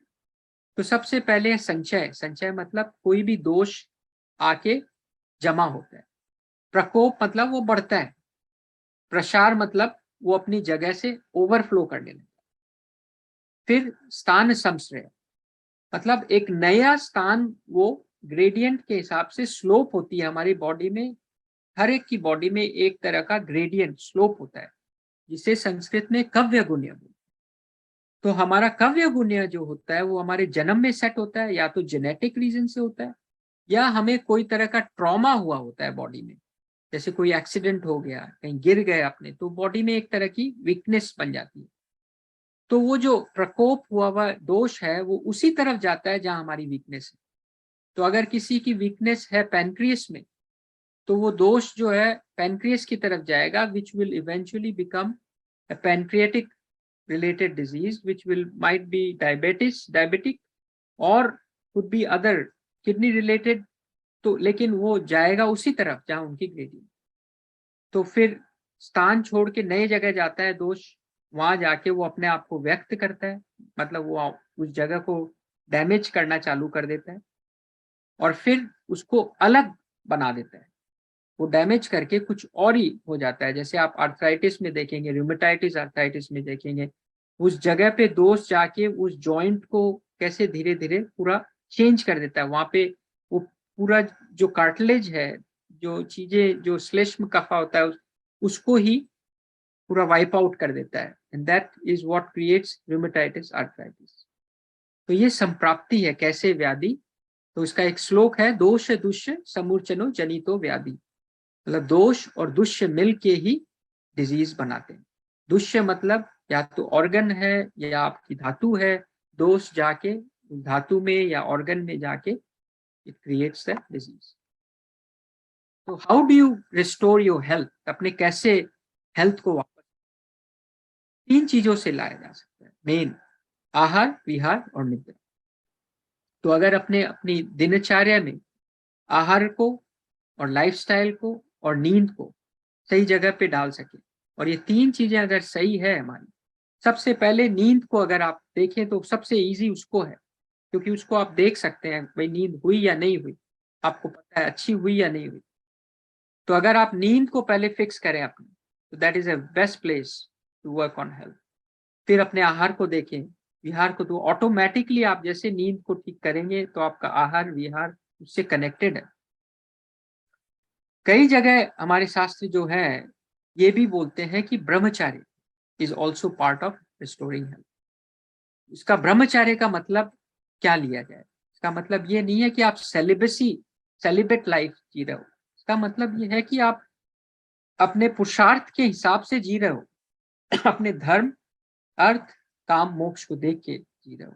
तो सबसे पहले है संचय। संचय मतलब कोई भी दोष आके जमा होता है। प्रकोप मतलब वो बढ़ता है। प्रसार मतलब वो अपनी जगह से ओवरफ्लो करने लगता है। फिर स्थान संश्रय मतलब एक नया स्थान, वो ग्रेडियंट के हिसाब से स्लोप होती है हमारी बॉडी में। हर एक की बॉडी में एक तरह का ग्रेडियंट स्लोप होता है, जिसे संस्कृत में कव्य गुण्य बोलते हैं। तो हमारा कव्य गुण्य जो होता है वो हमारे जन्म में सेट होता है, या तो जेनेटिक रीजन से होता है या हमें कोई तरह का ट्रॉमा हुआ होता है बॉडी में, जैसे कोई एक्सीडेंट हो गया, कहीं गिर गए आपने, तो बॉडी में एक तरह की वीकनेस बन जाती है। तो वो जो प्रकोप हुआ दोष है वो उसी तरफ जाता है जहां हमारी वीकनेस है। तो अगर किसी की वीकनेस है पैनक्रियस में, तो वो दोष जो है पैनक्रियस की तरफ जाएगा, which will eventually become a pancreatic related disease which will might be diabetic or could be other kidney related। तो लेकिन वो जाएगा उसी तरफ जहां उनकी ग्रेडियंट। तो फिर स्थान छोड़ के नई जगह जाता है दोष, वहां जाके वो अपने आप को व्यक्त करता है, मतलब वो उस जगह को डैमेज करना चालू कर देता है और फिर उसको अलग बना देता है। वो डैमेज करके कुछ और ही हो जाता है। जैसे आप आर्थराइटिस में देखेंगे, रूमेटाइटिस आर्थराइटिस में देखेंगे, उस जगह पे दोष जाके उस जॉइंट को कैसे धीरे धीरे पूरा चेंज कर देता है। वहां पे वो पूरा जो कार्टिलेज है, जो चीजें, जो श्लेष्म कफा होता है, उसको ही पूरा वाइप आउट कर देता है। And that is what creates rheumatitis arthritis. तो ये संप्राप्ति है कैसे व्याधि। तो इसका एक श्लोक है, दोष दुष्य समूर्चनो जनितो व्याधि। मतलब दोष और दुष्य मिल के ही डिजीज बनाते हैं। दुष्य मतलब या तो ऑर्गन है या आपकी धातु है, दोष जाके धातु में या ऑर्गन में जाके इट क्रिएट्स द डिजीज। तो how do you restore your health, अपने कैसे हेल्थ को वापस, 3 चीजों से लाया जा सकता है मेन, आहार, विहार और निद्रा। तो अगर अपनी दिनचर्या में आहार को और लाइफस्टाइल को और नींद को सही जगह पे डाल सके, और ये 3 चीजें अगर सही है हमारी, सबसे पहले नींद को अगर आप देखें तो सबसे इजी उसको है, क्योंकि उसको आप देख सकते हैं भाई नींद हुई या नहीं हुई, आपको पता है अच्छी हुई या नहीं हुई। तो अगर आप नींद को पहले फिक्स करें अपने, तो that is a best place to work on health. फिर अपने आहार को देखें, विहार को, तो ऑटोमेटिकली आप जैसे नींद को ठीक करेंगे तो आपका आहार विहार उससे कनेक्टेड है। कई जगह हमारे शास्त्र जो है ये भी बोलते हैं कि brahmacharya is also part of restoring health. इसका ब्रह्मचार्य का मतलब क्या लिया जाए? इसका मतलब ये नहीं है कि आप सेलिबेट लाइफ जी रहे हो। इसका मतलब ये है कि आप अपने पुरुषार्थ के हिसाब से जी रहे हो, अपने धर्म, अर्थ, काम, मोक्ष को देख के जी रहे हो।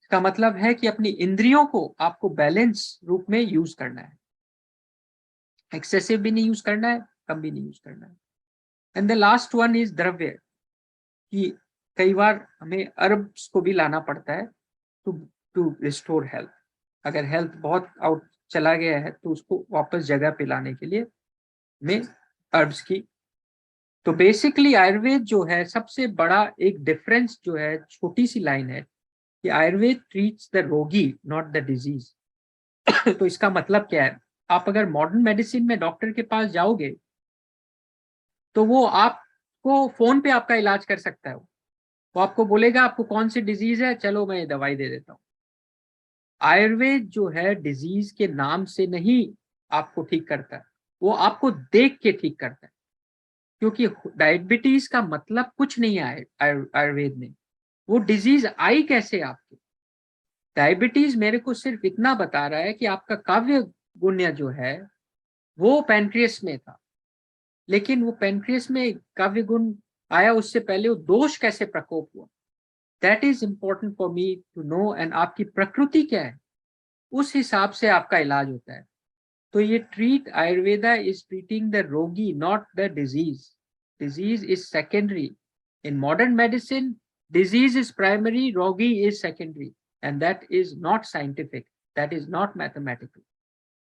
इसका मतलब है कि अपनी इंद्रियों को आपको बैलेंस रूप में यूज करना है, एक्सेसिव भी नहीं यूज करना है, कम भी नहीं यूज करना है। And the last one is द्रव्य, कि कई बार हमें अरब्स को भी लाना पड़ता है टू रिस्टोर हेल्थ। अगर हेल्थ बहुत आउट चला गया है तो उसको वापस जगह पे लाने के लिए में अरब्स की। तो बेसिकली आयुर्वेद जो है, सबसे बड़ा एक डिफरेंस जो है, छोटी सी लाइन है कि Ayurveda treats the rogi not the disease. तो इसका मतलब क्या है, आप अगर मॉडर्न मेडिसिन में डॉक्टर के पास जाओगे तो वो आपको फोन पे आपका इलाज कर सकता है। वो आपको बोलेगा आपको कौन सी डिजीज है, चलो मैं दवाई दे देता हूँ। आयुर्वेद जो है डिजीज के नाम से नहीं आपको ठीक करता है, वो आपको देख के ठीक करता है। क्योंकि डायबिटीज का मतलब कुछ नहीं है आयुर्वेद में, वो डिजीज आई कैसे आपकी। डायबिटीज मेरे को सिर्फ इतना बता रहा है कि आपका काव्य गुण्य जो है वो पैनक्रियस में था, लेकिन वो पैनक्रियस में काव्य गुण आया, उससे पहले वो दोष कैसे प्रकोप हुआ, that is important for me to know. And आपकी प्रकृति क्या है, उस हिसाब से आपका इलाज होता है। तो ये treat Ayurveda is treating the rogi not the disease. Disease is secondary. In modern medicine disease is primary, rogi is secondary, and that is not scientific, that is not mathematical.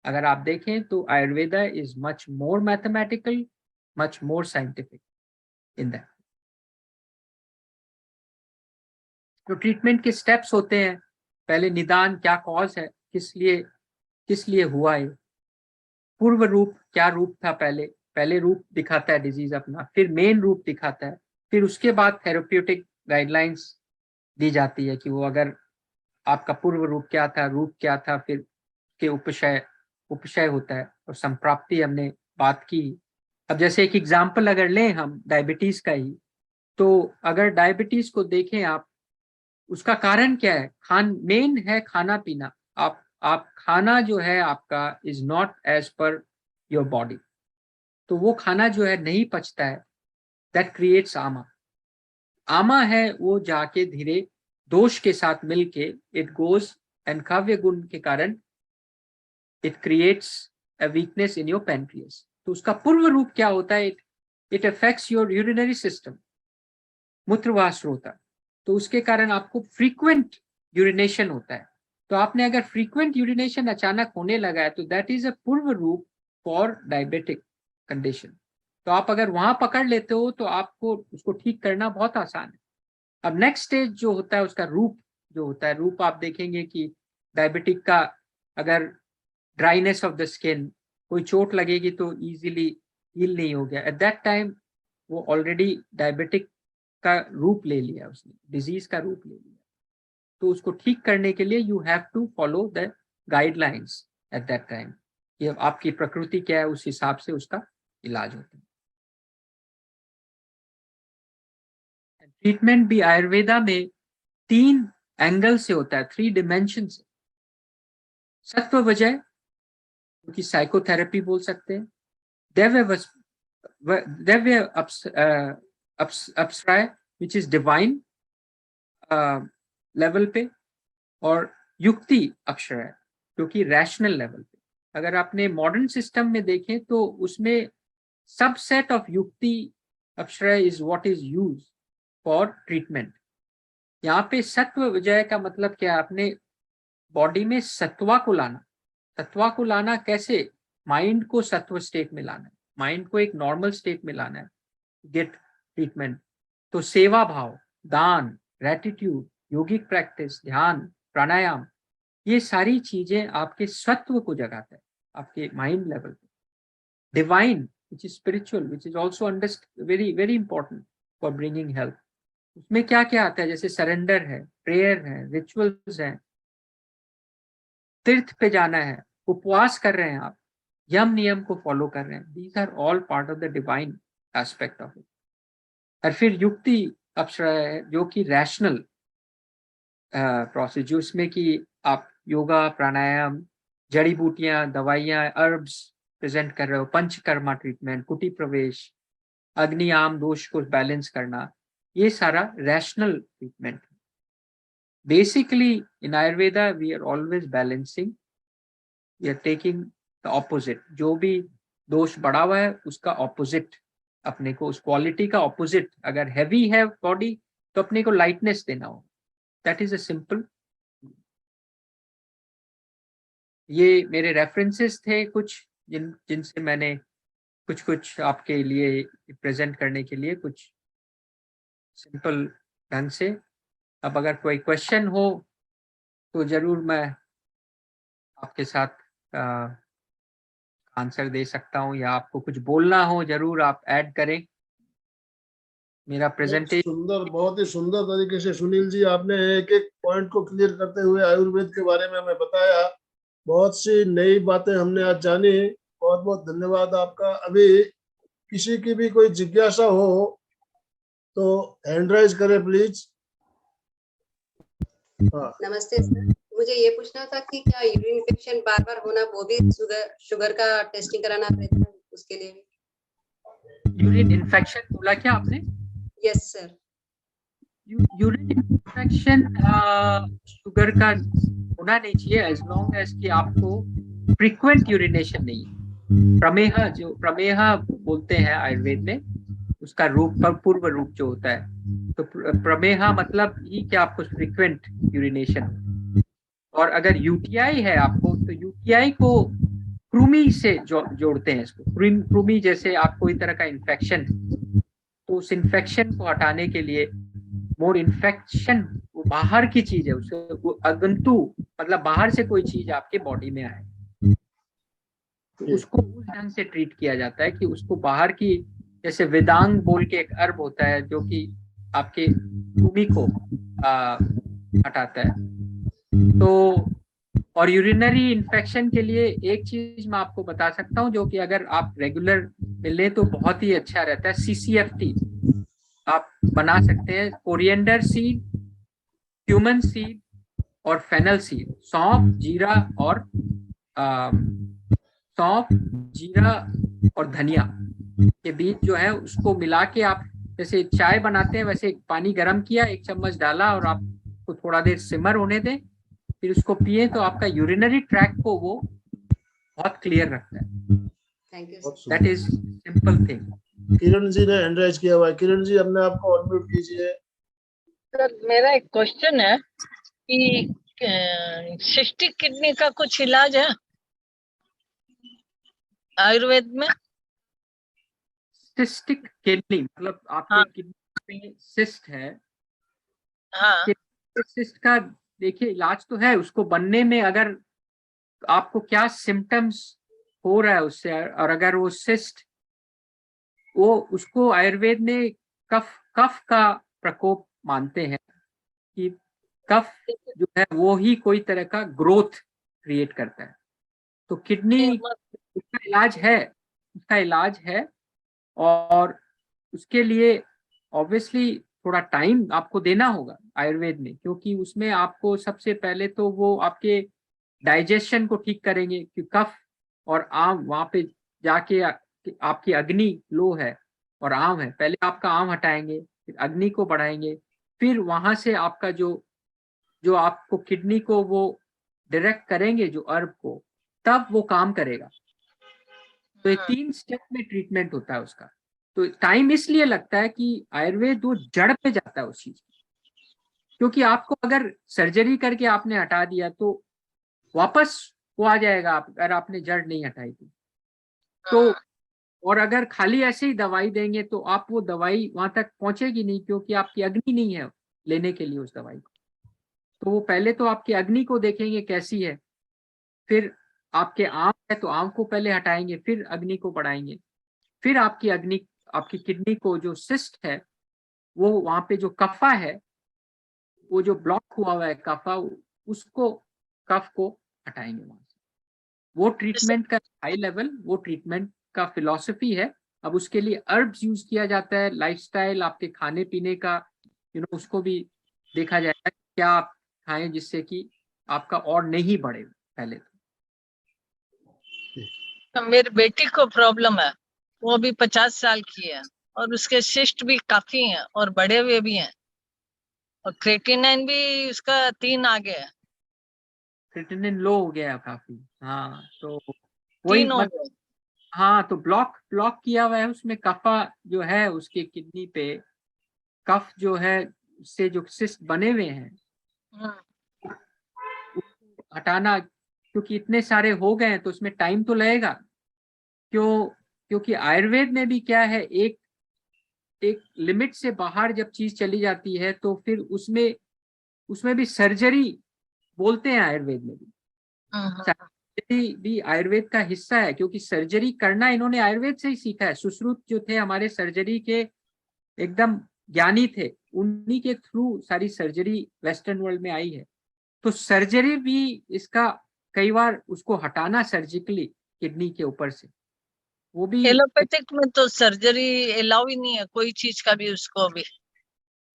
अगर आप देखें तो Ayurveda is much more mathematical, much more scientific in that. तो treatment के steps होते हैं, पहले निदान, क्या कॉज है, किस लिए हुआ है, पूर्व रूप, क्या रूप था, पहले रूप दिखाता है डिजीज अपना, फिर मेन रूप दिखाता है, फिर उसके बाद थेरेप्यूटिक गाइडलाइंस दी जाती है कि वो अगर आपका पूर्व रूप क्या था, रूप क्या था, फिर के उपशय होता है, और संप्राप्ति हमने बात की। अब जैसे एक एग्जाम्पल अगर लें हम डायबिटीज का ही, तो अगर डायबिटीज को देखें आप, उसका कारण क्या है, मेन है खाना पीना। आप खाना जो है आपका is not as per your body, तो वो खाना जो है नहीं पचता है, दैट क्रिएट्स आमा है वो जाके धीरे दोष के साथ मिलके इट गोज, एंड काव्य गुण के कारण it creates a weakness in your pancreas. तो उसका पूर्व रूप क्या होता है, it affects your urinary system, मूत्रवाह श्रोता। तो उसके कारण आपको फ्रीक्वेंट यूरिनेशन होता है। तो आपने अगर फ्रीक्वेंट यूरिनेशन अचानक होने लगा है तो दैट इज अ पूर्व रूप फॉर डायबिटिक कंडीशन। तो आप अगर वहां पकड़ लेते हो तो आपको उसको ठीक करना बहुत आसान है। अब नेक्स्ट स्टेज जो होता है उसका रूप जो होता है, रूप आप देखेंगे कि डायबिटिक का अगर ड्राइनेस ऑफ द स्किन, कोई चोट लगेगी तो इजीली हील नहीं हो गया, एट दैट टाइम वो ऑलरेडी डायबिटिक का रूप ले लिया, उसने डिजीज का रूप ले लिया। तो उसको ठीक करने के लिए you have to follow the guidelines at that time, ये आपकी प्रकृति क्या है उस हिसाब से उसका इलाज होता है। ट्रीटमेंट भी आयुर्वेदा में 3 एंगल से होता है, 3 डिमेंशन से। सत्व वजय, जो कि साइकोथेरेपी बोल सकते हैं, Divya अपसराय which is divine level पे, और युक्ति अक्षराय जो कि रैशनल लेवल पे। अगर आपने मॉडर्न सिस्टम में देखें तो उसमें subset of yukti akshraya is what is use for treatment. यहाँ पे सत्व विजय का मतलब क्या है, अपने बॉडी में सत्वा को लाना। सत्वा को लाना कैसे, माइंड को सत्व स्टेट में लाना है, माइंड को एक नॉर्मल स्टेट में लाना है, गेट ट्रीटमेंट। तो सेवा भाव, दान, ग्रेटिट्यूड, योगिक प्रैक्टिस, ध्यान, प्राणायाम, ये सारी चीजें आपके सत्व को जगाता है आपके माइंड लेवल पे। Divine which is spiritual, which is also very very important for bringing health. उसमें क्या क्या आता है, जैसे सरेंडर है, प्रेयर है, रिचुअल्स हैं, तीर्थ पे जाना है, उपवास कर रहे हैं आप, यम नियम को फॉलो कर रहे हैं, these are all part of the divine aspect of it. और फिर युक्ति अप्सरा है जो कि रैशनल प्रोसेस, जो इसमें कि आप योगा, प्राणायाम, जड़ी बूटियां, दवाइयां, अर्ब्स, प्रेजेंट कर रहे हो, पंचकर्मा ट्रीटमेंट, कुटी प्रवेश, अग्नि आम दोष को बैलेंस करना, ये सारा rational treatment. Basically in Ayurveda we are always balancing, we are taking the opposite, जो भी दोष बढ़ा हुआ है उसका ऑपोजिट, अपने को उस क्वालिटी का ऑपोजिट, अगर हैवी है बॉडी तो अपने को लाइटनेस देना हो, दैट इज अ सिंपल। ये मेरे रेफरेंसेस थे कुछ जिनसे मैंने कुछ आपके लिए प्रेजेंट करने के लिए कुछ सिंपल ढंग से। अब अगर कोई क्वेश्चन हो तो जरूर मैं आपके साथ आंसर दे सकता हूं, या आपको कुछ बोलना हो जरूर आप ऐड करें। मेरा प्रेजेंटेशन बहुत ही सुंदर तरीके से सुनील जी आपने एक एक पॉइंट को क्लियर करते हुए आयुर्वेद के बारे में हमें बताया। बहुत सी नई बातें हमने आज जानी। बहुत बहुत धन्यवाद आपका। अभी किसी की भी कोई जिज्ञासा हो तो हैंड राइज करें प्लीज। नमस्ते सर, मुझे ये पूछना था कि क्या यूरिन इन्फेक्शन बार बार होना वो भी शुगर का टेस्टिंग कराना पड़ता है उसके लिए भी? यूरिन इन्फेक्शन बोला क्या आपने? Yes sir. Urine infection sugar का होना नहीं चाहिए एज लॉन्ग एज कि आपको फ्रीक्वेंट यूरिनेशन नहीं है। प्रमेह, जो प्रमेह बोलते हैं आयुर्वेद में, उसका रूप पूर्व रूप जो होता है, तो प्रमेह मतलब ही कि आपको फ्रीक्वेंट यूरिनेशन। और अगर यूटीआई है आपको, तो यूटीआई को कृमि से जोड़ते हैं इसको। कृमि जैसे आपको कोई तरह का इन्फेक्शन, तो उस इन्फेक्शन को हटाने के लिए, मोर इन्फेक्शन वो बाहर की चीज है, उसे वो अगंतु मतलब बाहर से कोई चीज आपके बॉडी में आए, तो उसको उस ढंग से ट्रीट किया जाता है कि उसको बाहर की, जैसे वेदांग बोल के एक अर्ब होता है जो कि आपके भूमि को हटाता है। तो और यूरिनरी इन्फेक्शन के लिए एक चीज मैं आपको बता सकता हूँ, जो कि अगर आप रेगुलर मिले तो बहुत ही अच्छा रहता है। CCFT आप बना सकते हैं। कोरिएंडर सीड, क्यूमन सीड और फेनल सीड, सौंफ, जीरा और धनिया के बीज जो है उसको मिला के आप जैसे चाय बनाते हैं वैसे पानी गर्म किया, 1 चम्मच डाला और आपको थोड़ा देर सिमर होने दें, फिर उसको पिए तो आपका यूरिनरी ट्रैक को वो बहुत क्लियर रखता है। Thank you. That is simple thing. Kiran ji ने हैंड राइज किया हुआ है। किरण जी अपने आप को अनम्यूट कीजिए। सर मेरा एक क्वेश्चन है कि सिस्टिक किडनी का कुछ इलाज है आयुर्वेद में? सिस्टिक किडनी मतलब आपके किडनी में सिस्ट है? हाँ। सिस्ट का देखिए इलाज तो है, उसको बनने में अगर आपको क्या सिम्टम्स हो रहा है उससे, और अगर वो सिस्ट, वो उसको आयुर्वेद में कफ का प्रकोप मानते हैं कि कफ जो है वो ही कोई तरह का ग्रोथ क्रिएट करता है। तो किडनी उसका इलाज है और उसके लिए ऑब्वियसली थोड़ा टाइम आपको देना होगा आयुर्वेद में, क्योंकि उसमें आपको सबसे पहले तो वो आपके डाइजेशन को ठीक करेंगे कि कफ और आम वहां पे जाके आपकी अग्नि लो है और आम है, पहले आपका आम हटाएंगे, फिर अग्नि को बढ़ाएंगे, फिर वहां से आपका जो आपको किडनी को वो डायरेक्ट करेंगे जो अर्ब को, तब वो काम करेगा। तो ये 3 स्टेप में ट्रीटमेंट होता है उसका। तो टाइम इसलिए लगता है कि आयुर्वेद वो जड़ पे जाता है उस चीज, क्योंकि आपको अगर सर्जरी करके आपने हटा दिया तो वापस वो आ जाएगा अगर आपने जड़ नहीं हटाई तो। और अगर खाली ऐसे ही दवाई देंगे तो आप वो दवाई वहां तक पहुंचेगी नहीं, क्योंकि आपकी अग्नि नहीं है लेने के लिए उस दवाई को। तो वो पहले तो आपकी अग्नि को देखेंगे कैसी है, फिर आपके आम है तो आम को पहले हटाएंगे, फिर अग्नि को बढ़ाएंगे, फिर आपकी किडनी को जो सिस्ट है वो वहां पे जो कफा है, वो जो ब्लॉक हुआ है कफा, उसको कफ को हटाएंगे वहां से। वो ट्रीटमेंट का हाई लेवल, वो ट्रीटमेंट का फिलॉसफी है। अब उसके लिए अर्ब्स यूज किया जाता है, लाइफस्टाइल आपके खाने पीने का उसको भी देखा जाएगा क्या आप खाएं जिससे कि आपका और नहीं बढ़े पहले तो। मेरी बेटी को प्रॉब्लम है, वो अभी 50 साल की है और उसके शिस्ट भी काफी हैं और बड़े हुए भी हैं और क्रेटिनाइन भी उसका 3 आ गया है, क्रिएटिनिन लो हो गया काफी। हाँ तो वही 3 हो गए। हाँ तो ब्लॉक ब्लॉक किया हुआ है उसमें, कफा जो है उसके किडनी पे, कफ जो है उससे जो सिस्ट बने हुए हैं हटाना, क्योंकि इतने सारे हो गए हैं तो उसमें टाइम तो लगेगा। क्योंकि आयुर्वेद में भी क्या है, एक लिमिट से बाहर जब चीज चली जाती है तो फिर उसमें भी सर्जरी बोलते हैं आयुर्वेद में भी। सर्जरी भी आयुर्वेद का हिस्सा है, क्योंकि सर्जरी करना इन्होंने आयुर्वेद से ही सीखा है। सुश्रुत जो थे हमारे सर्जरी के एकदम ज्ञानी थे, उन्हीं के थ्रू सारी सर्जरी वेस्टर्न वर्ल्ड में आई है। तो सर्जरी भी इसका कई बार उसको हटाना सर्जिकली किडनी के ऊपर से, वो भी। एलोपैथिक में तो सर्जरी अलाउ ही नहीं है कोई चीज का भी उसको भी।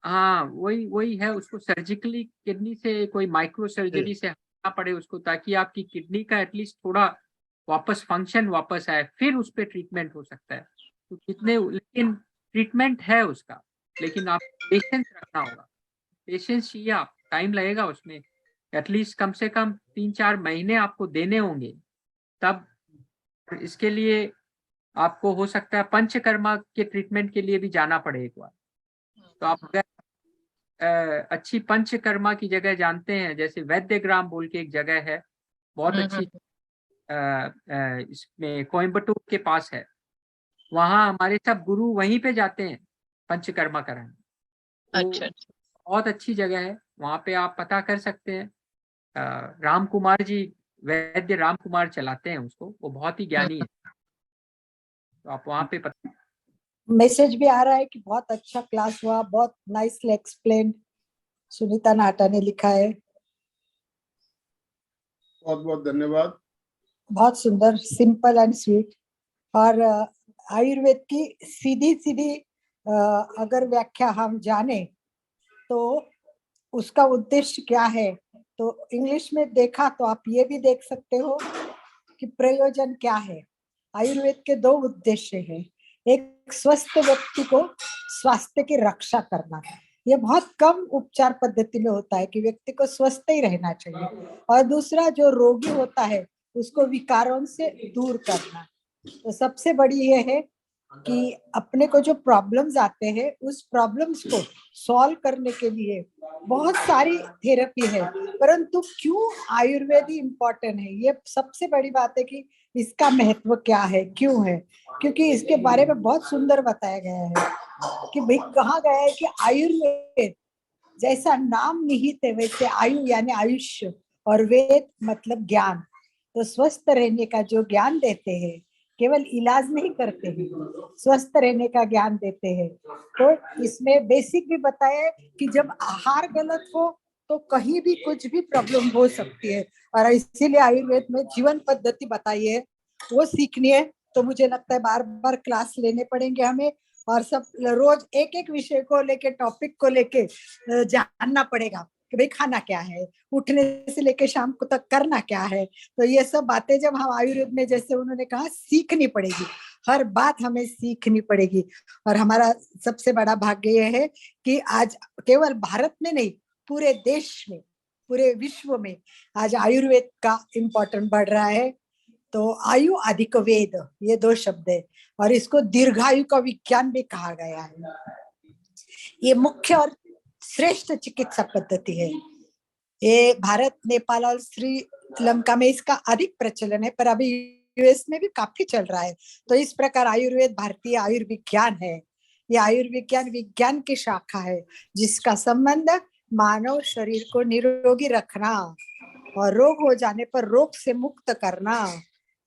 हाँ वही है, उसको सर्जिकली किडनी से कोई माइक्रो सर्जरी से हटाना पड़े उसको, ताकि आपकी किडनी का एटलीस्ट थोड़ा वापस फंक्शन वापस आए, फिर उस पर ट्रीटमेंट हो सकता है। तो कितने, लेकिन ट्रीटमेंट है उसका, लेकिन आप पेशेंस रखना होगा, पेशेंस चाहिए, आप टाइम लगेगा उसमें, एटलीस्ट कम से कम 3-4 महीने आपको देने होंगे। तब इसके लिए आपको हो सकता है पंचकर्मा के ट्रीटमेंट के लिए भी जाना पड़े एक बार। तो आप अगर अच्छी पंचकर्मा की जगह जानते हैं, जैसे वैद्यग्राम बोल के एक जगह है, बहुत अच्छी, इसमें कोयम्बटूर के पास है, वहाँ हमारे सब गुरु वहीं पे जाते हैं पंचकर्मा कराने। तो अच्छा। बहुत अच्छी जगह है, वहाँ पे आप पता कर सकते हैं। राम कुमार जी, वैद्य राम कुमार चलाते हैं उसको, वो बहुत ही ज्ञानी है, तो आप वहाँ पे पता। मैसेज भी आ रहा है कि बहुत अच्छा क्लास हुआ, बहुत नाइसली एक्सप्लेन, सुनीता नाटा ने लिखा है। बहुत बहुत धन्यवाद। बहुत सुंदर, सिंपल एंड स्वीट। और आयुर्वेद की सीधी सीधी अगर व्याख्या हम जाने तो उसका उद्देश्य क्या है, तो इंग्लिश में देखा तो आप ये भी देख सकते हो कि प्रयोजन क्या है। आयुर्वेद के 2 उद्देश्य हैं। एक स्वस्थ व्यक्ति को स्वास्थ्य की रक्षा करना, ये बहुत कम उपचार पद्धति में होता है कि व्यक्ति को स्वस्थ ही रहना चाहिए, और दूसरा जो रोगी होता है उसको विकारों से दूर करना। तो सबसे बड़ी ये है कि अपने को जो प्रॉब्लम्स आते हैं उस प्रॉब्लम्स को सॉल्व करने के लिए बहुत सारी थेरेपी है, परंतु क्यों आयुर्वेद ही इम्पोर्टेंट है, ये सबसे बड़ी बात है कि इसका महत्व क्या है, क्यों है। क्योंकि इसके बारे में बहुत सुंदर बताया गया है कि भाई कहा गया है कि आयुर्वेद जैसा नाम निहित है वैसे आयु यानी आयुष्य, और वेद मतलब ज्ञान। तो स्वस्थ रहने का जो ज्ञान देते हैं, केवल इलाज नहीं करते हैं, स्वस्थ रहने का ज्ञान देते हैं। तो इसमें बेसिक भी बताया है कि जब आहार गलत हो तो कहीं भी कुछ भी प्रॉब्लम हो सकती है, और इसीलिए आयुर्वेद में जीवन पद्धति बताई है, वो सीखनी है। तो मुझे लगता है बार बार क्लास लेने पड़ेंगे हमें, और सब रोज एक एक विषय को लेके, टॉपिक को लेके जानना पड़ेगा कि भाई खाना क्या है, उठने से लेके शाम को तक करना क्या है। तो ये सब बातें जब हम आयुर्वेद में, जैसे उन्होंने कहा, सीखनी पड़ेगी, हर बात हमें सीखनी पड़ेगी। और हमारा सबसे बड़ा भाग्य ये है कि आज केवल भारत में नहीं, पूरे देश में, पूरे विश्व में आज आयुर्वेद का इम्पोर्टेंट बढ़ रहा है। तो आयु अधिक वेद, ये 2 शब्द है, और इसको दीर्घायु का विज्ञान भी कहा गया है। ये मुख्य और श्रेष्ठ चिकित्सा पद्धति है। ये भारत, नेपाल और श्रीलंका में इसका अधिक प्रचलन है, पर अभी यूएस में भी काफी चल रहा है। तो इस प्रकार आयुर्वेद भारतीय आयुर्विज्ञान है। ये आयुर्विज्ञान विज्ञान की शाखा है जिसका संबंध मानव शरीर को निरोगी रखना और रोग हो जाने पर रोग से मुक्त करना,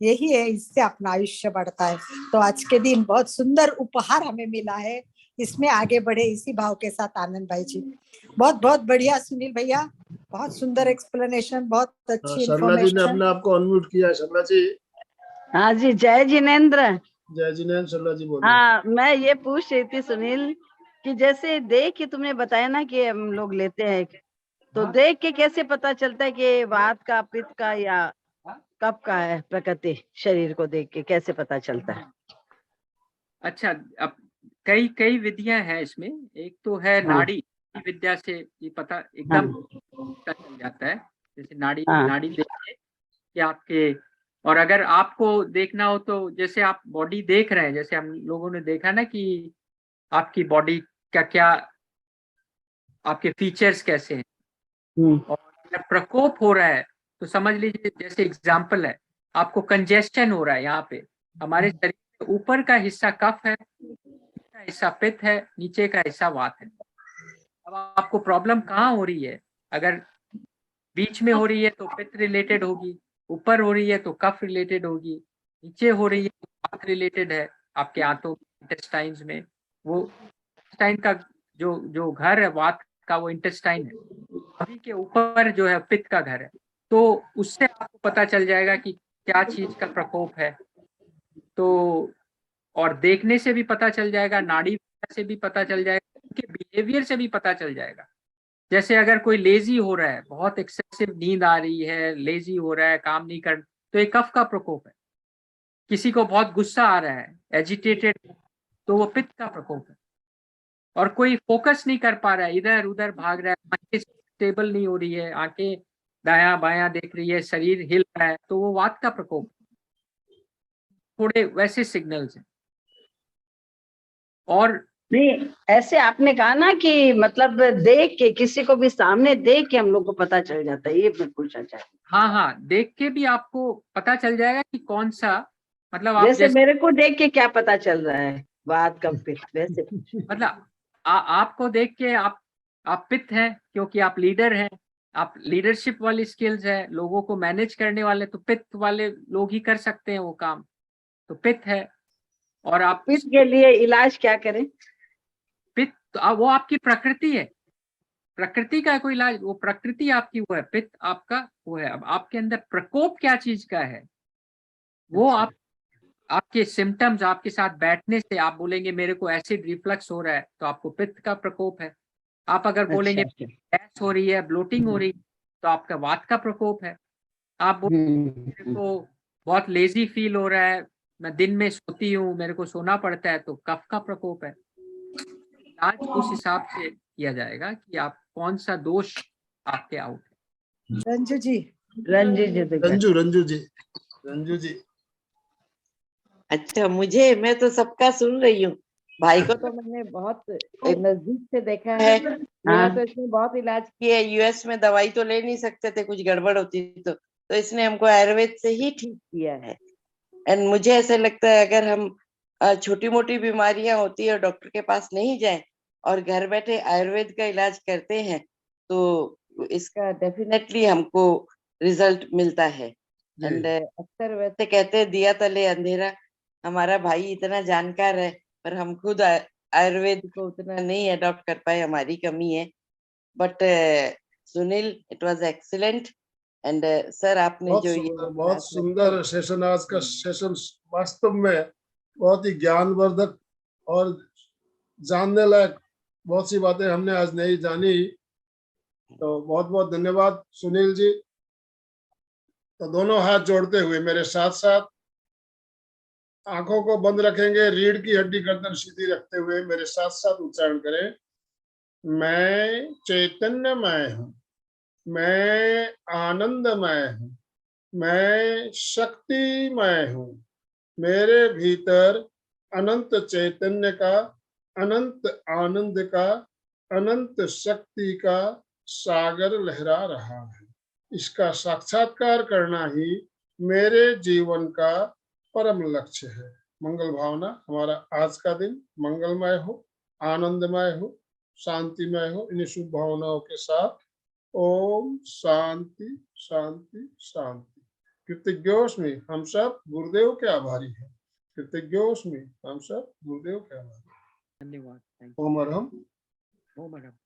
यही है, इससे अपना आयुष्य बढ़ता है। तो आज के दिन बहुत सुंदर उपहार हमें मिला है, इसमें आगे बढ़े इसी भाव के साथ। आनंद भाई जी बहुत बहुत बढ़िया, सुनील भैया बहुत सुंदर एक्सप्लेनेशन, बहुत अच्छी सरला जी ने इन्फॉर्मेशन। अपने आप को अनम्यूट किया। सरला जी। हाँ जी, जय जिनेन्द्र। जय जिनेन्द्र। सरला जी बोलिए। हाँ, मैं ये पूछ रही थी सुनील कि जैसे देख के तुमने बताया ना कि हम लोग लेते हैं, तो देख के कैसे पता चलता है कि वात का, पित्त का या कब का है प्रकृति शरीर को देख के कैसे पता चलता है? अच्छा, अब कई कई विधियां हैं इसमें। एक तो है हाँ। नाड़ी विद्या से ये पता एकदम पता चल जाता है। जैसे नाड़ी हाँ। नाड़ी देखिए कि आपके, और अगर आपको देखना हो तो जैसे आप बॉडी देख रहे हैं, जैसे हम लोगों ने देखा ना कि आपकी बॉडी का क्या, आपके फीचर्स कैसे हैं, हम्म। और अगर प्रकोप हो रहा है तो समझ लीजिए, जैसे एग्जाम्पल है, आपको कंजेस्शन हो रहा है यहाँ पे, हमारे शरीर के ऊपर का हिस्सा कफ है, का हिस्सा पित्त है, नीचे का हिस्सा वात है। अब आपको प्रॉब्लम कहाँ हो रही है? अगर बीच में हो रही है तो पित्त रिलेटेड होगी, ऊपर हो रही है तो कफ रिलेटेड होगी, नीचे हो रही है तो वात रिलेटेड है, आपके आंतों इंटेस्टाइन्स में। वो इंटेस्टाइन का जो जो घर है वात का, वो इंटेस्टाइन है। अभी के ऊपर जो है पित्त का घर है। तो उससे आपको पता चल जाएगा कि क्या चीज का प्रकोप है। तो और देखने से भी पता चल जाएगा, नाड़ी से भी पता चल जाएगा, उनके बिहेवियर से भी पता चल जाएगा। जैसे अगर कोई लेजी हो रहा है, बहुत एक्सेसिव नींद आ रही है, लेजी हो रहा है, काम नहीं कर, तो एक कफ का प्रकोप है। किसी को बहुत गुस्सा आ रहा है, एजिटेटेड, तो वो पित्त का प्रकोप है। और कोई फोकस नहीं कर पा रहा है, इधर उधर भाग रहा है, आंखें स्टेबल नहीं हो रही है, आंखें दायां बायां देख रही है, शरीर हिल रहा है, तो वो वात का प्रकोप। थोड़े वैसे सिग्नल्स हैं। और नहीं, ऐसे आपने कहा ना कि मतलब देख के, किसी को भी सामने देख के हम लोग को पता चल जाता है, ये मैं पूछना चाहती हाँ हाँ, देख के भी आपको पता चल जाएगा कि कौन सा, मतलब हूँ। आप जैसे जैसे मेरे को देख के क्या पता चल रहा है, बात कब फिर वैसे मतलब आपको देख के आप पित्त हैं, क्योंकि आप लीडर हैं, आप लीडरशिप वाली स्किल्स है, लोगों को मैनेज करने वाले, तो पित्त वाले लोग ही कर सकते हैं वो काम, तो पित्त है। और आप इसके लिए इलाज क्या करें? पित्त वो आपकी प्रकृति है, प्रकृति का कोई इलाज, वो प्रकृति आपकी वो है, पित्त आपका वो है। अब आपके अंदर प्रकोप क्या चीज का है, वो आप, आपके सिम्टम्स आपके साथ बैठने से आप बोलेंगे मेरे को एसिड रिफ्लक्स हो रहा है, तो आपको पित्त का प्रकोप है। आप अगर बोलेंगे अच्छा। गैस हो रही है, ब्लोटिंग हो रही है, तो आपका वात का प्रकोप है। आप बोलेंगे मेरे को बहुत लेजी फील हो रहा है, मैं दिन में सोती हूँ, मेरे को सोना पड़ता है, तो कफ का प्रकोप है। इलाज उस हिसाब से किया जाएगा कि आप कौन सा दोष आपके आउट है। रंजू जी, रंजू रंजू जी अच्छा, मैं तो सबका सुन रही हूँ। भाई को तो मैंने बहुत नजदीक से देखा है। मेरा तो इसने बहुत इलाज किया है। यूएस में दवाई तो ले नहीं सकते थे, कुछ गड़बड़ होती तो इसने हमको आयुर्वेद से ही ठीक किया है। एंड मुझे ऐसा लगता है अगर हम छोटी मोटी बीमारियां होती है और डॉक्टर के पास नहीं जाए और घर बैठे आयुर्वेद का इलाज करते हैं तो इसका डेफिनेटली हमको रिजल्ट मिलता है। एंड अक्सर वैसे कहते हैं दिया तले अंधेरा। हमारा भाई इतना जानकार है पर हम खुद आयुर्वेद को उतना नहीं अडॉप्ट कर पाए, हमारी कमी है। But Sunil, it was excellent. And sir आपने जो ये बहुत सुंदर सेशन, आज का सेशन वास्तव में बहुत ही ज्ञानवर्धक और जानने लायक, बहुत सी बातें हमने आज नहीं जानी। तो बहुत बहुत धन्यवाद सुनील जी। तो दोनों हाथ जोड़ते हुए मेरे साथ साथ आंखों को बंद रखेंगे, रीढ़ की हड्डी गर्दन सीधी रखते हुए मेरे साथ साथ उच्चारण करें, मैं चैतन्यमय हूँ, मैं आनंदमय हूँ, मैं शक्तिमय हूँ, मेरे भीतर अनंत चैतन्य का, अनंत आनंद का, अनंत शक्ति का सागर लहरा रहा है। इसका साक्षात्कार करना ही मेरे जीवन का परम लक्ष्य है। मंगल भावना, हमारा आज का दिन मंगलमय हो, आनंदमय हो, शांतिमय हो। इन शुभ भावनाओं के साथ ओम शांति शांति शांति। कृतज्ञोस्मि, हम सब गुरुदेव के आभारी हैं। कृतज्ञोस्मि, हम सब गुरुदेव के आभारी। धन्यवाद। ओम अरहम। ओम अरहम।